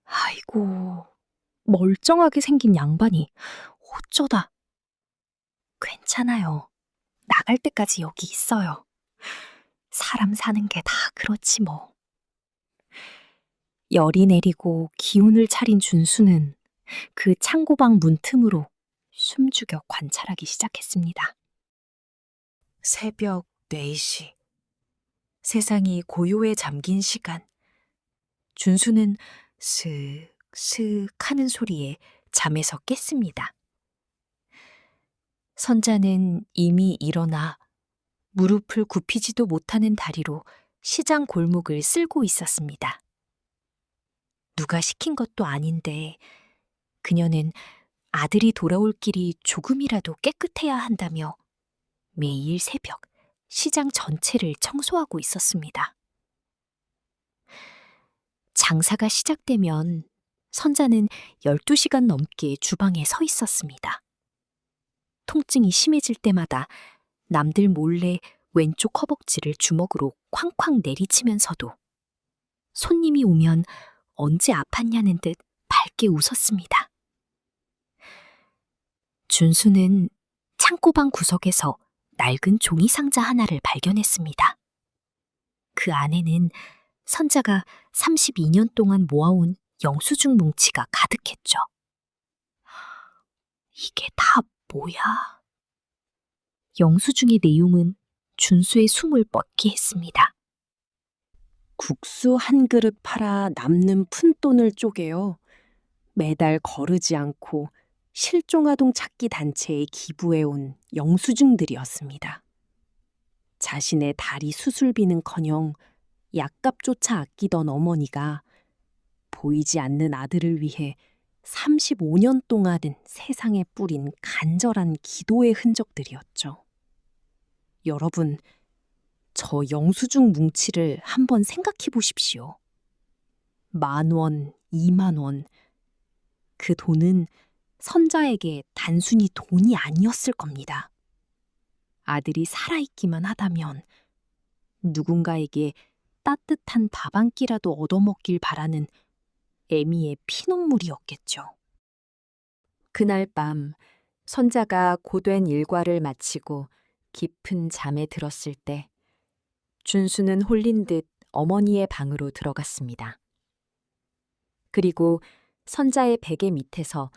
아이고, 멀쩡하게 생긴 양반이 어쩌다. 괜찮아요. 나갈 때까지 여기 있어요. 사람 사는 게 다 그렇지 뭐. 열이 내리고 기운을 차린 준수는 그 창고방 문틈으로 숨죽여 관찰하기 시작했습니다. 새벽 4시. 세상이 고요에 잠긴 시간. 준수는 슥슥 하는 소리에 잠에서 깼습니다. 선자는 이미 일어나 무릎을 굽히지도 못하는 다리로 시장 골목을 쓸고 있었습니다. 누가 시킨 것도 아닌데 그녀는 아들이 돌아올 길이 조금이라도 깨끗해야 한다며 매일 새벽 시장 전체를 청소하고 있었습니다. 장사가 시작되면 선자는 12시간 넘게 주방에 서 있었습니다. 통증이 심해질 때마다 남들 몰래 왼쪽 허벅지를 주먹으로 쾅쾅 내리치면서도 손님이 오면 언제 아팠냐는 듯 밝게 웃었습니다. 준수는 창고방 구석에서 낡은 종이 상자 하나를 발견했습니다. 그 안에는 선자가 32년 동안 모아온 영수증 뭉치가 가득했죠. 이게 다 뭐야? 영수증의 내용은 준수의 숨을 멎게 했습니다. 국수 한 그릇 팔아 남는 푼돈을 쪼개어 매달 거르지 않고 실종아동 찾기 단체에 기부해온 영수증들이었습니다. 자신의 다리 수술비는커녕 약값조차 아끼던 어머니가 보이지 않는 아들을 위해 35년 동안 세상에 뿌린 간절한 기도의 흔적들이었죠. 여러분, 저 영수증 뭉치를 한번 생각해 보십시오. 10,000원, 20,000원. 그 돈은 선자에게 단순히 돈이 아니었을 겁니다. 아들이 살아있기만 하다면 누군가에게 따뜻한 밥 한 끼라도 얻어먹길 바라는 애미의 피눈물이었겠죠. 그날 밤 선자가 고된 일과를 마치고 깊은 잠에 들었을 때 준수는 홀린 듯 어머니의 방으로 들어갔습니다. 그리고 선자의 베개 밑에서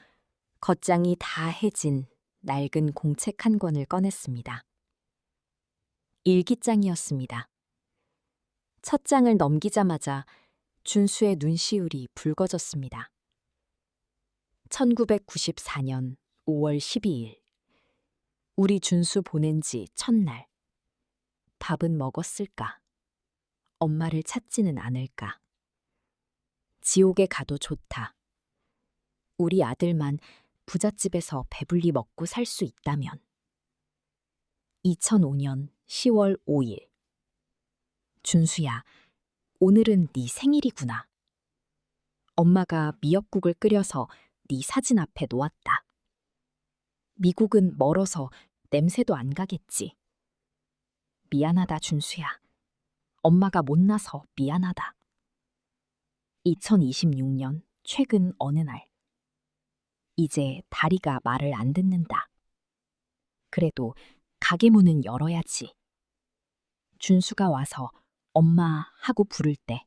겉장이 다 해진 낡은 공책 한 권을 꺼냈습니다. 일기장이었습니다. 첫 장을 넘기자마자 준수의 눈시울이 붉어졌습니다. 1994년 5월 12일. 우리 준수 보낸 지 첫날. 밥은 먹었을까? 엄마를 찾지는 않을까? 지옥에 가도 좋다. 우리 아들만 부잣집에서 배불리 먹고 살 수 있다면. 2005년 10월 5일. 준수야, 오늘은 네 생일이구나. 엄마가 미역국을 끓여서 네 사진 앞에 놓았다. 미국은 멀어서 냄새도 안 가겠지. 미안하다, 준수야. 엄마가 못나서 미안하다. 2026년 최근 어느 날. 이제 다리가 말을 안 듣는다. 그래도 가게 문은 열어야지. 준수가 와서 엄마 하고 부를 때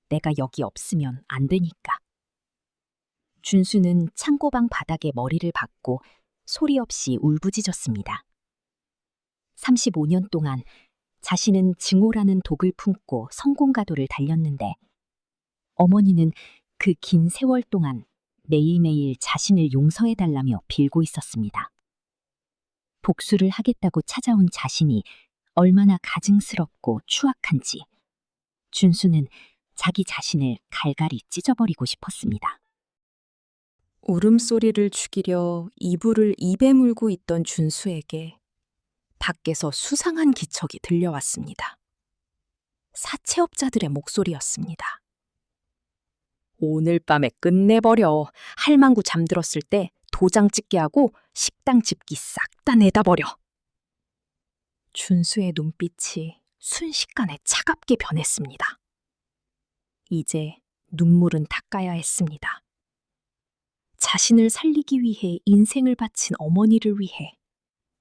내가 여기 없으면 안 되니까. 준수는 창고방 바닥에 머리를 박고 소리 없이 울부짖었습니다. 35년 동안 자신은 증오라는 독을 품고 성공가도를 달렸는데 어머니는 그 긴 세월 동안 매일매일 자신을 용서해달라며 빌고 있었습니다. 복수를 하겠다고 찾아온 자신이 얼마나 가증스럽고 추악한지 준수는 자기 자신을 갈갈이 찢어버리고 싶었습니다. 울음소리를 죽이려 이불을 입에 물고 있던 준수에게 밖에서 수상한 기척이 들려왔습니다. 사채업자들의 목소리였습니다. 오늘 밤에 끝내버려. 할망구 잠들었을 때 도장 찍게 하고 식당 집기 싹 다 내다 버려. 준수의 눈빛이 순식간에 차갑게 변했습니다. 이제 눈물은 닦아야 했습니다. 자신을 살리기 위해 인생을 바친 어머니를 위해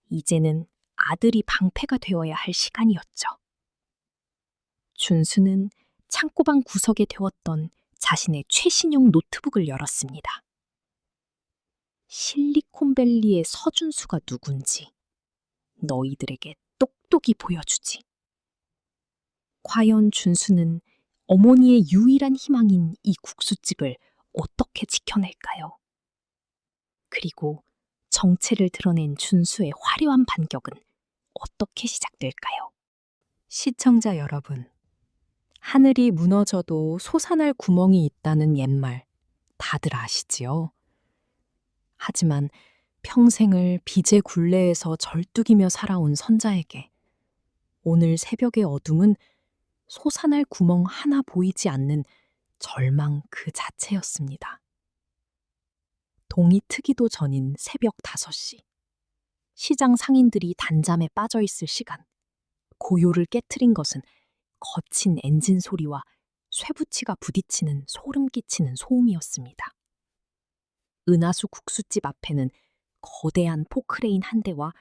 이제는 아들이 방패가 되어야 할 시간이었죠. 준수는 창고방 구석에 데웠던 자신의 최신형 노트북을 열었습니다. 실리콘밸리의 서준수가 누군지 너희들에게 똑똑히 보여주지. 과연 준수는 어머니의 유일한 희망인 이 국수집을 어떻게 지켜낼까요? 그리고 정체를 드러낸 준수의 화려한 반격은 어떻게 시작될까요? 시청자 여러분, 하늘이 무너져도 솟아날 구멍이 있다는 옛말 다들 아시지요? 하지만 평생을 빚의 굴레에서 절뚝이며 살아온 선자에게 오늘 새벽의 어둠은 솟아날 구멍 하나 보이지 않는 절망 그 자체였습니다. 동이 트기도 전인 새벽 5시. 시장 상인들이 단잠에 빠져 있을 시간. 고요를 깨트린 것은 거친 엔진 소리와 쇠붙이가 부딪히는 소름 끼치는 소음이었습니다. 은하수 국수집 앞에는 거대한 포크레인 한 대와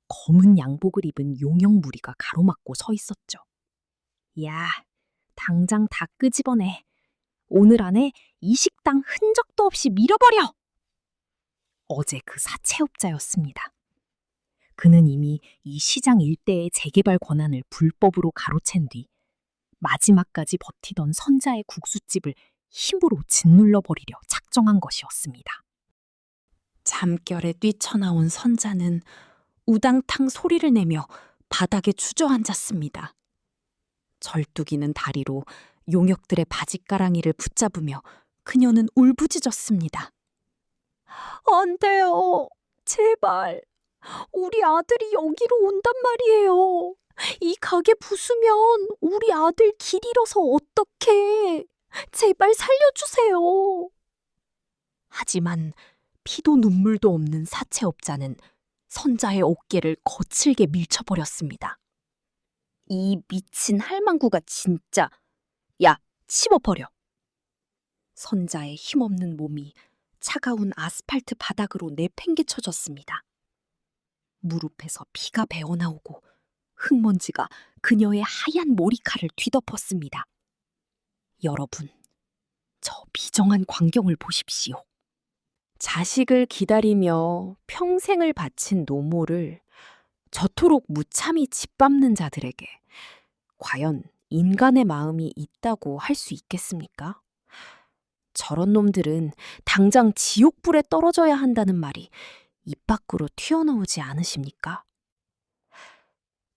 검은 양복을 입은 용역 무리가 가로막고 서 있었죠. 야, 당장 다 끄집어내. 오늘 안에 이 식당 흔적도 없이 밀어버려! 어제 그 사채업자였습니다. 그는 이미 이 시장 일대의 재개발 권한을 불법으로 가로챈 뒤 마지막까지 버티던 선자의 국수집을 힘으로 짓눌러 버리려 작정한 것이었습니다. 잠결에 뛰쳐나온 선자는 우당탕 소리를 내며 바닥에 주저앉았습니다. 절뚝이는 다리로 용역들의 바짓가랑이를 붙잡으며 그녀는 울부짖었습니다. 안 돼요. 제발. 우리 아들이 여기로 온단 말이에요. 이 가게 부수면 우리 아들 길 잃어서 어떡해. 제발 살려주세요. 하지만 피도 눈물도 없는 사채업자는 선자의 어깨를 거칠게 밀쳐버렸습니다. 이 미친 할망구가 진짜. 야, 씹어버려. 선자의 힘없는 몸이 차가운 아스팔트 바닥으로 내팽개쳐졌습니다. 무릎에서 피가 배어나오고 흙먼지가 그녀의 하얀 머리칼을 뒤덮었습니다. 여러분, 저 비정한 광경을 보십시오. 자식을 기다리며 평생을 바친 노모를 저토록 무참히 짓밟는 자들에게 과연 인간의 마음이 있다고 할 수 있겠습니까? 저런 놈들은 당장 지옥불에 떨어져야 한다는 말이 입 밖으로 튀어나오지 않으십니까?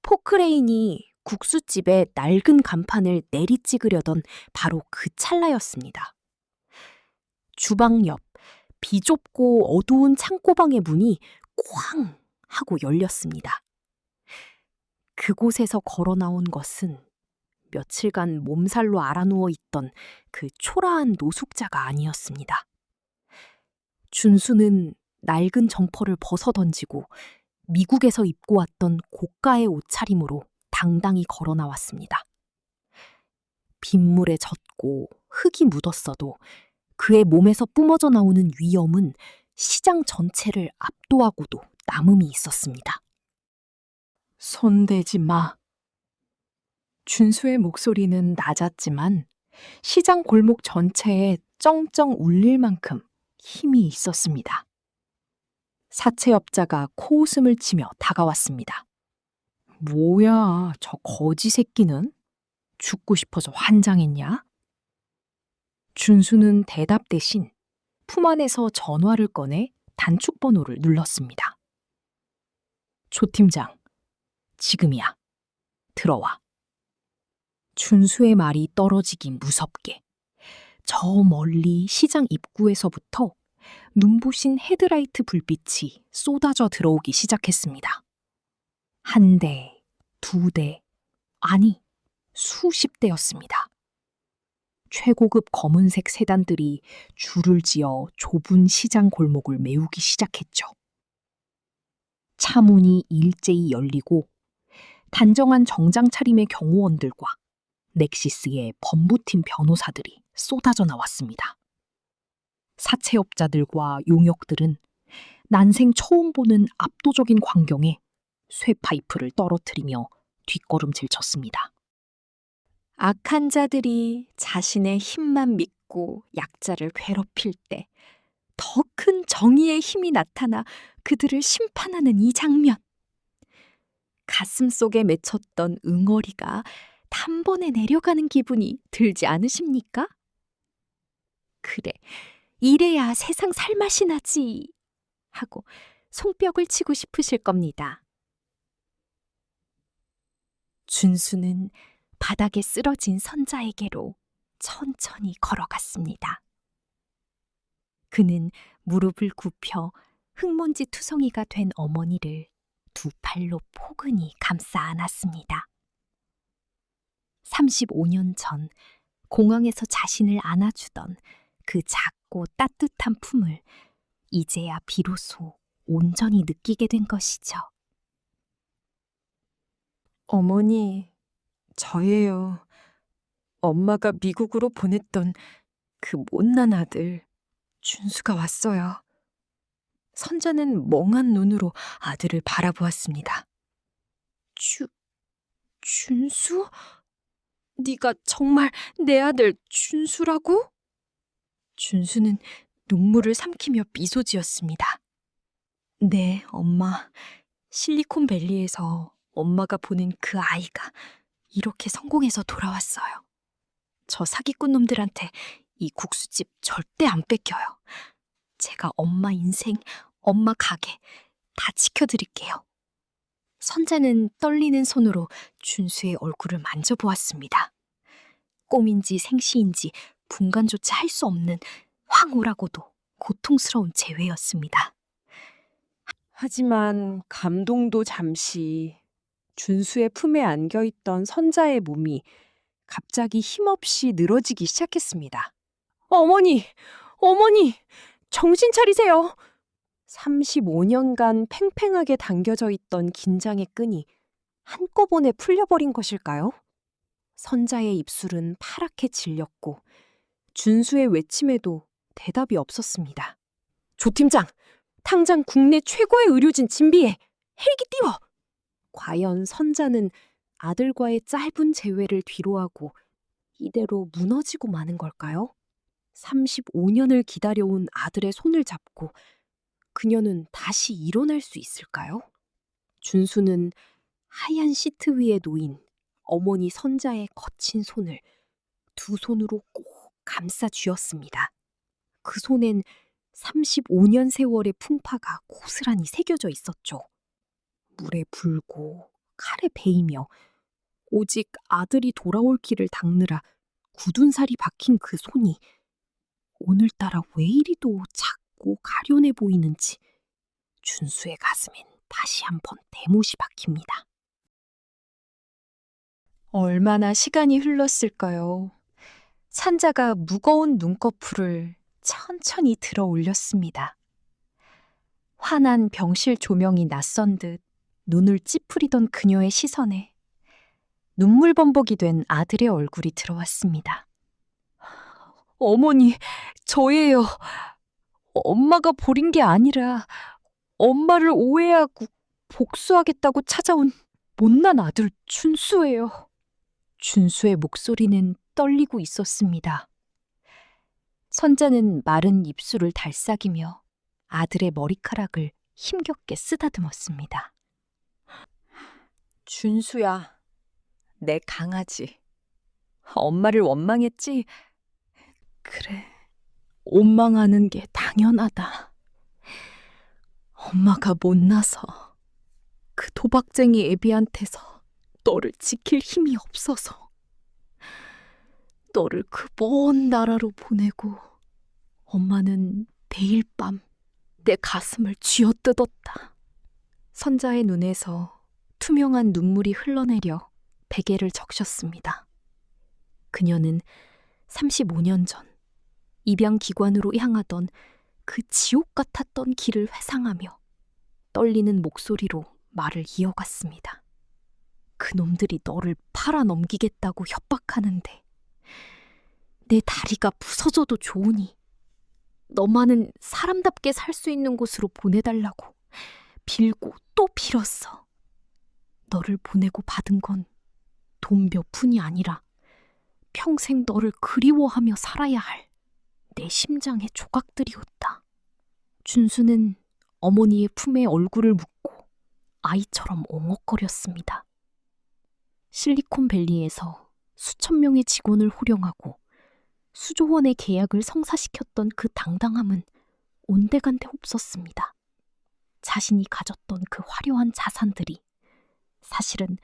포크레인이 국수집의 낡은 간판을 내리찍으려던 바로 그 찰나였습니다. 주방 옆 비좁고 어두운 창고방의 문이 쾅 하고 열렸습니다. 그곳에서 걸어 나온 것은 며칠간 몸살로 앓아누워 있던 그 초라한 노숙자가 아니었습니다. 준수는 낡은 점퍼를 벗어던지고 미국에서 입고 왔던 고가의 옷차림으로 당당히 걸어 나왔습니다. 빗물에 젖고 흙이 묻었어도 그의 몸에서 뿜어져 나오는 위엄은 시장 전체를 압도하고도 남음이 있었습니다. 손대지 마. 준수의 목소리는 낮았지만 시장 골목 전체에 쩡쩡 울릴 만큼 힘이 있었습니다. 사채업자가 코웃음을 치며 다가왔습니다. 뭐야, 저 거지 새끼는? 죽고 싶어서 환장했냐? 준수는 대답 대신 품 안에서 전화를 꺼내 단축번호를 눌렀습니다. 조 팀장, 지금이야. 들어와. 준수의 말이 떨어지기 무섭게 저 멀리 시장 입구에서부터 눈부신 헤드라이트 불빛이 쏟아져 들어오기 시작했습니다. 한 대, 두 대, 아니 수십 대였습니다. 최고급 검은색 세단들이 줄을 지어 좁은 시장 골목을 메우기 시작했죠. 차 문이 일제히 열리고 단정한 정장 차림의 경호원들과 넥시스의 법무팀 변호사들이 쏟아져 나왔습니다. 사채업자들과 용역들은 난생 처음 보는 압도적인 광경에 쇠파이프를 떨어뜨리며 뒷걸음질 쳤습니다. 악한 자들이 자신의 힘만 믿고 약자를 괴롭힐 때 더 큰 정의의 힘이 나타나 그들을 심판하는 이 장면. 가슴 속에 맺혔던 응어리가 단번에 내려가는 기분이 들지 않으십니까? 그래, 이래야 세상 살맛이 나지 하고 손뼉을 치고 싶으실 겁니다. 준수는 바닥에 쓰러진 선자에게로 천천히 걸어갔습니다. 그는 무릎을 굽혀 흙먼지 투성이가 된 어머니를 두 팔로 포근히 감싸 안았습니다. 35년 전 공항에서 자신을 안아주던 그 작고 따뜻한 품을 이제야 비로소 온전히 느끼게 된 것이죠. 어머니, 저예요. 엄마가 미국으로 보냈던 그 못난 아들, 준수가 왔어요. 선자는 멍한 눈으로 아들을 바라보았습니다. 준수? 네가 정말 내 아들 준수라고? 준수는 눈물을 삼키며 미소 지었습니다. 네, 엄마. 실리콘밸리에서 엄마가 보낸 그 아이가 이렇게 성공해서 돌아왔어요. 저 사기꾼 놈들한테 이 국수집 절대 안 뺏겨요. 제가 엄마 인생, 엄마 가게 다 지켜드릴게요. 선자는 떨리는 손으로 준수의 얼굴을 만져보았습니다. 꿈인지 생시인지 분간조차 할 수 없는 황홀하고도 고통스러운 재회였습니다. 하지만 감동도 잠시 준수의 품에 안겨있던 선자의 몸이 갑자기 힘없이 늘어지기 시작했습니다. 어머니! 어머니! 정신 차리세요! 35년간 팽팽하게 당겨져 있던 긴장의 끈이 한꺼번에 풀려버린 것일까요? 선자의 입술은 파랗게 질렸고 준수의 외침에도 대답이 없었습니다. 조 팀장, 당장 국내 최고의 의료진 진비해 헬기 띄워! 과연 선자는 아들과의 짧은 재회를 뒤로하고 이대로 무너지고 마는 걸까요? 35년을 기다려온 아들의 손을 잡고 그녀는 다시 일어날 수 있을까요? 준수는 하얀 시트 위에 놓인 어머니 선자의 거친 손을 두 손으로 꼭 감싸 쥐었습니다. 그 손엔 35년 세월의 풍파가 고스란히 새겨져 있었죠. 물에 불고 칼에 베이며 오직 아들이 돌아올 길을 닦느라 굳은 살이 박힌 그 손이 오늘따라 왜 이리도 작고 가련해 보이는지 준수의 가슴엔 다시 한번 대못이 박힙니다. 얼마나 시간이 흘렀을까요? 산자가 무거운 눈꺼풀을 천천히 들어 올렸습니다. 환한 병실 조명이 낯선 듯 눈을 찌푸리던 그녀의 시선에 눈물범벅이 된 아들의 얼굴이 들어왔습니다. 어머니, 저예요. 엄마가 버린 게 아니라 엄마를 오해하고 복수하겠다고 찾아온 못난 아들 준수예요. 준수의 목소리는 떨리고 있었습니다. 선자는 마른 입술을 달싹이며 아들의 머리카락을 힘겹게 쓰다듬었습니다. 준수야, 내 강아지. 엄마를 원망했지? 그래, 원망하는 게 당연하다. 엄마가 못나서 그 도박쟁이 애비한테서 너를 지킬 힘이 없어서 너를 그 먼 나라로 보내고 엄마는 매일 밤 내 가슴을 쥐어뜯었다. 선자의 눈에서 투명한 눈물이 흘러내려 베개를 적셨습니다. 그녀는 35년 전 입양기관으로 향하던 그 지옥 같았던 길을 회상하며 떨리는 목소리로 말을 이어갔습니다. 그놈들이 너를 팔아넘기겠다고 협박하는데 내 다리가 부서져도 좋으니 너만은 사람답게 살 수 있는 곳으로 보내달라고 빌고 또 빌었어. 너를 보내고 받은 건 돈 몇 푼이 아니라 평생 너를 그리워하며 살아야 할 내 심장의 조각들이었다. 준수는 어머니의 품에 얼굴을 묻고 아이처럼 엉엉거렸습니다. 실리콘밸리에서 수천 명의 직원을 호령하고 수조 원의 계약을 성사시켰던 그 당당함은 온데간데 없었습니다. 자신이 가졌던 그 화려한 자산들이 사실은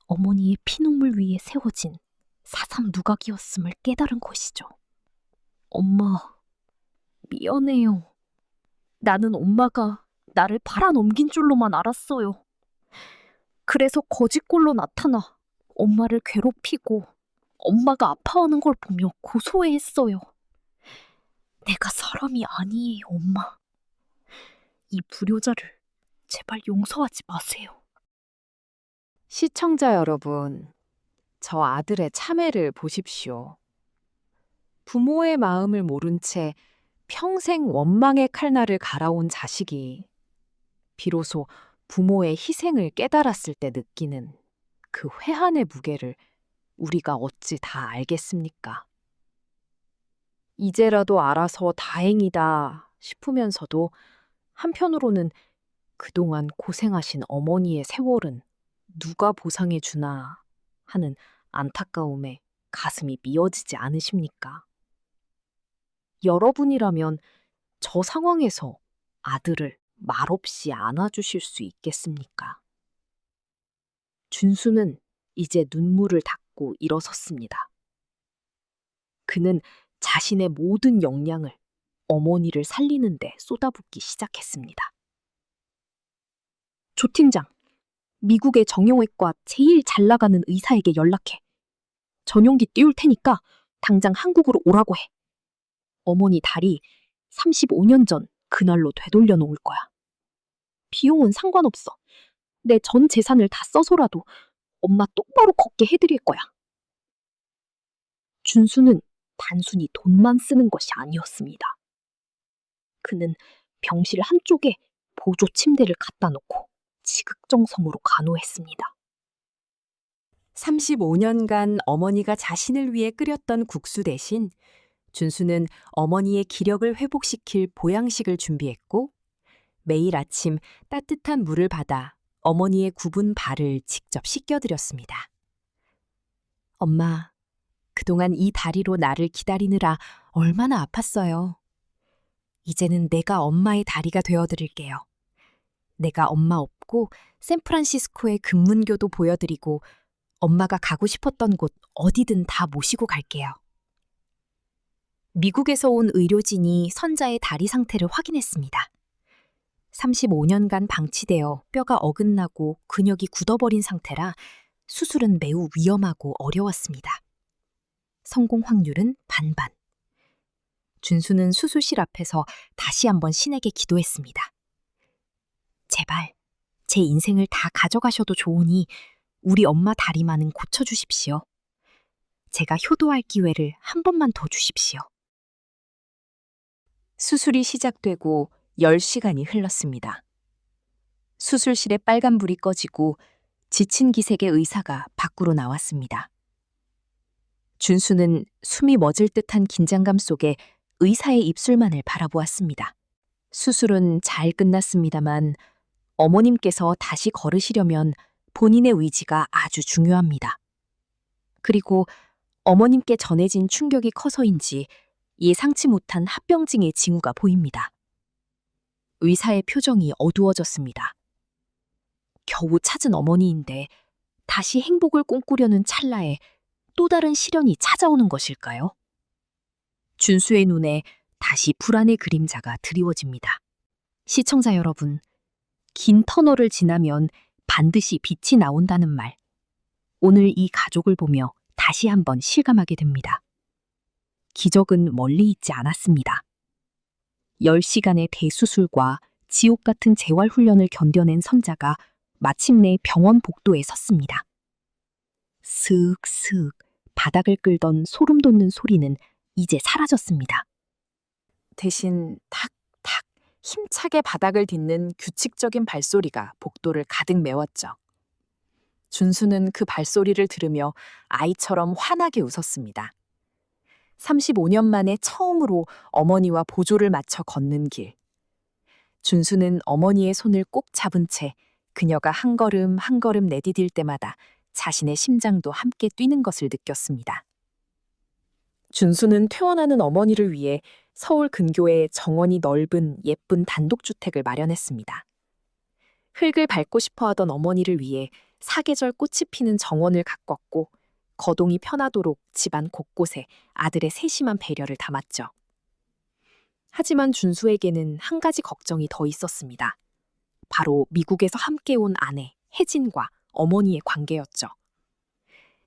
어머니의 피눈물 위에 세워진 사삼 누각이었음을 깨달은 것이죠. 엄마, 미안해요. 나는 엄마가 나를 팔아넘긴 줄로만 알았어요. 그래서 거짓골로 나타나 엄마를 괴롭히고 엄마가 아파하는 걸 보며 고소해했어요. 내가 사람이 아니에요, 엄마. 이 불효자를 제발 용서하지 마세요. 시청자 여러분, 저 아들의 참회를 보십시오. 부모의 마음을 모른 채 평생 원망의 칼날을 갈아온 자식이 비로소 부모의 희생을 깨달았을 때 느끼는 그 회한의 무게를 우리가 어찌 다 알겠습니까? 이제라도 알아서 다행이다 싶으면서도 한편으로는 그동안 고생하신 어머니의 세월은 누가 보상해 주나 하는 안타까움에 가슴이 미어지지 않으십니까? 여러분이라면 저 상황에서 아들을 말없이 안아주실 수 있겠습니까? 준수는 이제 눈물을 닦고 일어섰습니다. 그는 자신의 모든 역량을 어머니를 살리는 데 쏟아붓기 시작했습니다. 조 팀장, 미국의 정형외과 제일 잘 나가는 의사에게 연락해. 전용기 띄울 테니까 당장 한국으로 오라고 해. 어머니 다리 35년 전 그날로 되돌려 놓을 거야. 비용은 상관없어. 내 전 재산을 다 써서라도 엄마 똑바로 걷게 해드릴 거야. 준수는 단순히 돈만 쓰는 것이 아니었습니다. 그는 병실 한쪽에 보조 침대를 갖다 놓고 지극정성으로 간호했습니다. 35년간 어머니가 자신을 위해 끓였던 국수 대신 준수는 어머니의 기력을 회복시킬 보양식을 준비했고 매일 아침 따뜻한 물을 받아 어머니의 굽은 발을 직접 씻겨드렸습니다. 엄마, 그동안 이 다리로 나를 기다리느라 얼마나 아팠어요. 이제는 내가 엄마의 다리가 되어드릴게요. 내가 엄마 업고 샌프란시스코의 금문교도 보여드리고 엄마가 가고 싶었던 곳 어디든 다 모시고 갈게요. 미국에서 온 의료진이 선자의 다리 상태를 확인했습니다. 35년간 방치되어 뼈가 어긋나고 근육이 굳어버린 상태라 수술은 매우 위험하고 어려웠습니다. 성공 확률은 반반. 준수는 수술실 앞에서 다시 한번 신에게 기도했습니다. 제발 제 인생을 다 가져가셔도 좋으니 우리 엄마 다리만은 고쳐주십시오. 제가 효도할 기회를 한 번만 더 주십시오. 수술이 시작되고 10시간이 흘렀습니다. 수술실에 빨간불이 꺼지고 지친 기색의 의사가 밖으로 나왔습니다. 준수는 숨이 멎을 듯한 긴장감 속에 의사의 입술만을 바라보았습니다. 수술은 잘 끝났습니다만 어머님께서 다시 걸으시려면 본인의 의지가 아주 중요합니다. 그리고 어머님께 전해진 충격이 커서인지 예상치 못한 합병증의 징후가 보입니다. 의사의 표정이 어두워졌습니다. 겨우 찾은 어머니인데 다시 행복을 꿈꾸려는 찰나에 또 다른 시련이 찾아오는 것일까요? 준수의 눈에 다시 불안의 그림자가 드리워집니다. 시청자 여러분, 긴 터널을 지나면 반드시 빛이 나온다는 말. 오늘 이 가족을 보며 다시 한번 실감하게 됩니다. 기적은 멀리 있지 않았습니다. 10시간의 대수술과 지옥 같은 재활훈련을 견뎌낸 선자가 마침내 병원 복도에 섰습니다. 슥슥 바닥을 끌던 소름 돋는 소리는 이제 사라졌습니다. 대신 탁탁 힘차게 바닥을 딛는 규칙적인 발소리가 복도를 가득 메웠죠. 준수는 그 발소리를 들으며 아이처럼 환하게 웃었습니다. 35년 만에 처음으로 어머니와 보조를 맞춰 걷는 길. 준수는 어머니의 손을 꼭 잡은 채 그녀가 한 걸음 한 걸음 내디딜 때마다 자신의 심장도 함께 뛰는 것을 느꼈습니다. 준수는 퇴원하는 어머니를 위해 서울 근교에 정원이 넓은 예쁜 단독주택을 마련했습니다. 흙을 밟고 싶어 하던 어머니를 위해 사계절 꽃이 피는 정원을 가꿨고 거동이 편하도록 집안 곳곳에 아들의 세심한 배려를 담았죠. 하지만 준수에게는 한 가지 걱정이 더 있었습니다. 바로 미국에서 함께 온 아내 혜진과 어머니의 관계였죠.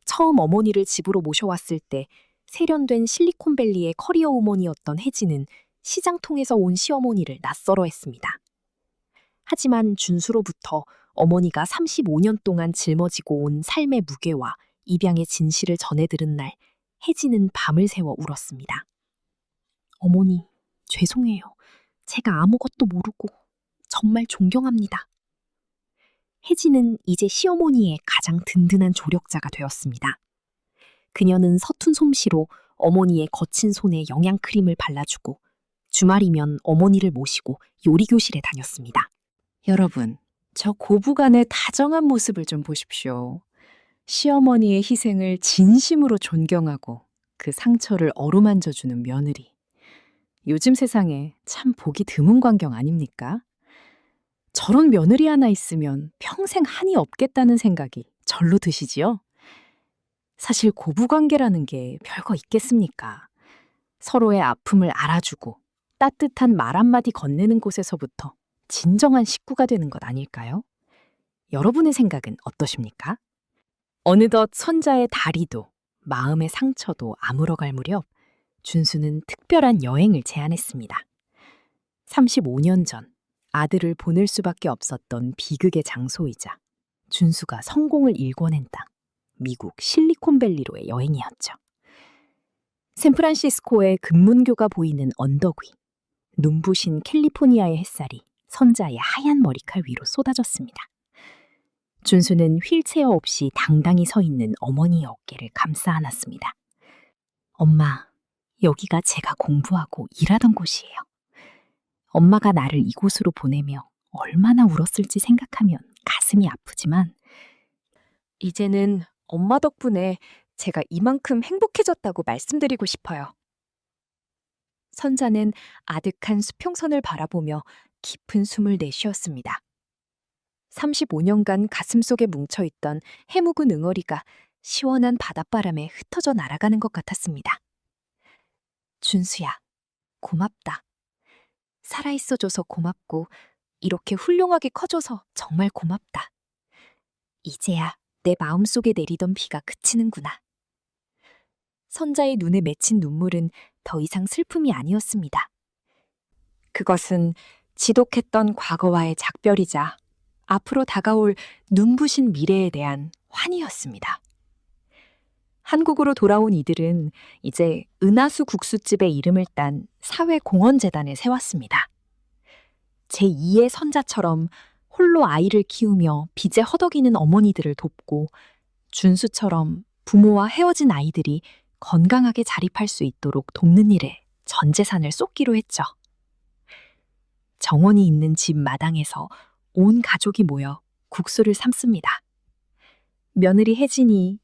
처음 어머니를 집으로 모셔왔을 때 세련된 실리콘밸리의 커리어 우먼이었던 혜진은 시장통에서 온 시어머니를 낯설어했습니다. 하지만 준수로부터 어머니가 35년 동안 짊어지고 온 삶의 무게와 입양의 진실을 전해 들은 날 혜진은 밤을 새워 울었습니다. 어머니, 죄송해요. 제가 아무것도 모르고 정말 존경합니다. 혜진은 이제 시어머니의 가장 든든한 조력자가 되었습니다. 그녀는 서툰 솜씨로 어머니의 거친 손에 영양크림을 발라주고 주말이면 어머니를 모시고 요리교실에 다녔습니다. 여러분, 저 고부간의 다정한 모습을 좀 보십시오. 시어머니의 희생을 진심으로 존경하고 그 상처를 어루만져주는 며느리. 요즘 세상에 참 보기 드문 광경 아닙니까? 저런 며느리 하나 있으면 평생 한이 없겠다는 생각이 절로 드시지요? 사실 고부관계라는 게 별거 있겠습니까? 서로의 아픔을 알아주고 따뜻한 말 한마디 건네는 곳에서부터 진정한 식구가 되는 것 아닐까요? 여러분의 생각은 어떠십니까? 어느덧 선자의 다리도 마음의 상처도 아물어갈 무렵 준수는 특별한 여행을 제안했습니다. 35년 전 아들을 보낼 수밖에 없었던 비극의 장소이자 준수가 성공을 일궈낸 땅, 미국 실리콘밸리로의 여행이었죠. 샌프란시스코의 금문교가 보이는 언덕 위, 눈부신 캘리포니아의 햇살이 선자의 하얀 머리칼 위로 쏟아졌습니다. 준수는 휠체어 없이 당당히 서 있는 어머니의 어깨를 감싸 안았습니다. 엄마, 여기가 제가 공부하고 일하던 곳이에요. 엄마가 나를 이곳으로 보내며 얼마나 울었을지 생각하면 가슴이 아프지만 이제는 엄마 덕분에 제가 이만큼 행복해졌다고 말씀드리고 싶어요. 선자는 아득한 수평선을 바라보며 깊은 숨을 내쉬었습니다. 35년간 가슴속에 뭉쳐있던 해묵은 응어리가 시원한 바닷바람에 흩어져 날아가는 것 같았습니다. 준수야, 고맙다. 살아있어줘서 고맙고 이렇게 훌륭하게 커줘서 정말 고맙다. 이제야 내 마음속에 내리던 비가 그치는구나. 선자의 눈에 맺힌 눈물은 더 이상 슬픔이 아니었습니다. 그것은 지독했던 과거와의 작별이자 앞으로 다가올 눈부신 미래에 대한 환희였습니다. 한국으로 돌아온 이들은 이제 은하수 국수집의 이름을 딴 사회공헌재단을 세웠습니다. 제2의 선자처럼 홀로 아이를 키우며 빚에 허덕이는 어머니들을 돕고 준수처럼 부모와 헤어진 아이들이 건강하게 자립할 수 있도록 돕는 일에 전 재산을 쏟기로 했죠. 정원이 있는 집 마당에서 온 가족이 모여 국수를 삶습니다. 며느리 희진이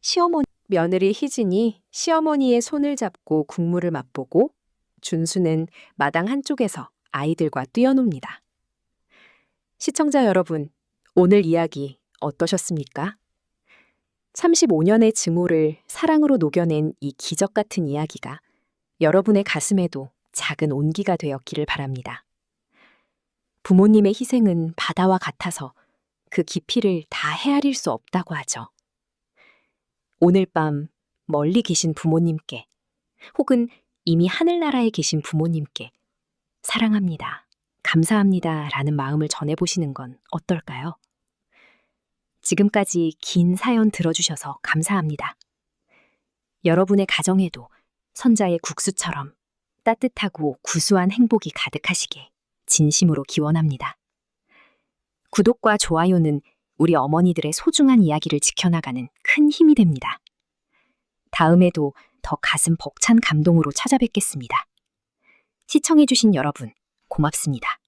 시어머니의 손을 잡고 국물을 맛보고 준수는 마당 한쪽에서 아이들과 뛰어놉니다. 시청자 여러분, 오늘 이야기 어떠셨습니까? 35년의 증오를 사랑으로 녹여낸 이 기적 같은 이야기가 여러분의 가슴에도 작은 온기가 되었기를 바랍니다. 부모님의 희생은 바다와 같아서 그 깊이를 다 헤아릴 수 없다고 하죠. 오늘 밤 멀리 계신 부모님께 혹은 이미 하늘나라에 계신 부모님께 사랑합니다, 감사합니다 라는 마음을 전해보시는 건 어떨까요? 지금까지 긴 사연 들어주셔서 감사합니다. 여러분의 가정에도 선자의 국수처럼 따뜻하고 구수한 행복이 가득하시게 진심으로 기원합니다. 구독과 좋아요는 우리 어머니들의 소중한 이야기를 지켜나가는 큰 힘이 됩니다. 다음에도 더 가슴 벅찬 감동으로 찾아뵙겠습니다. 시청해주신 여러분, 고맙습니다.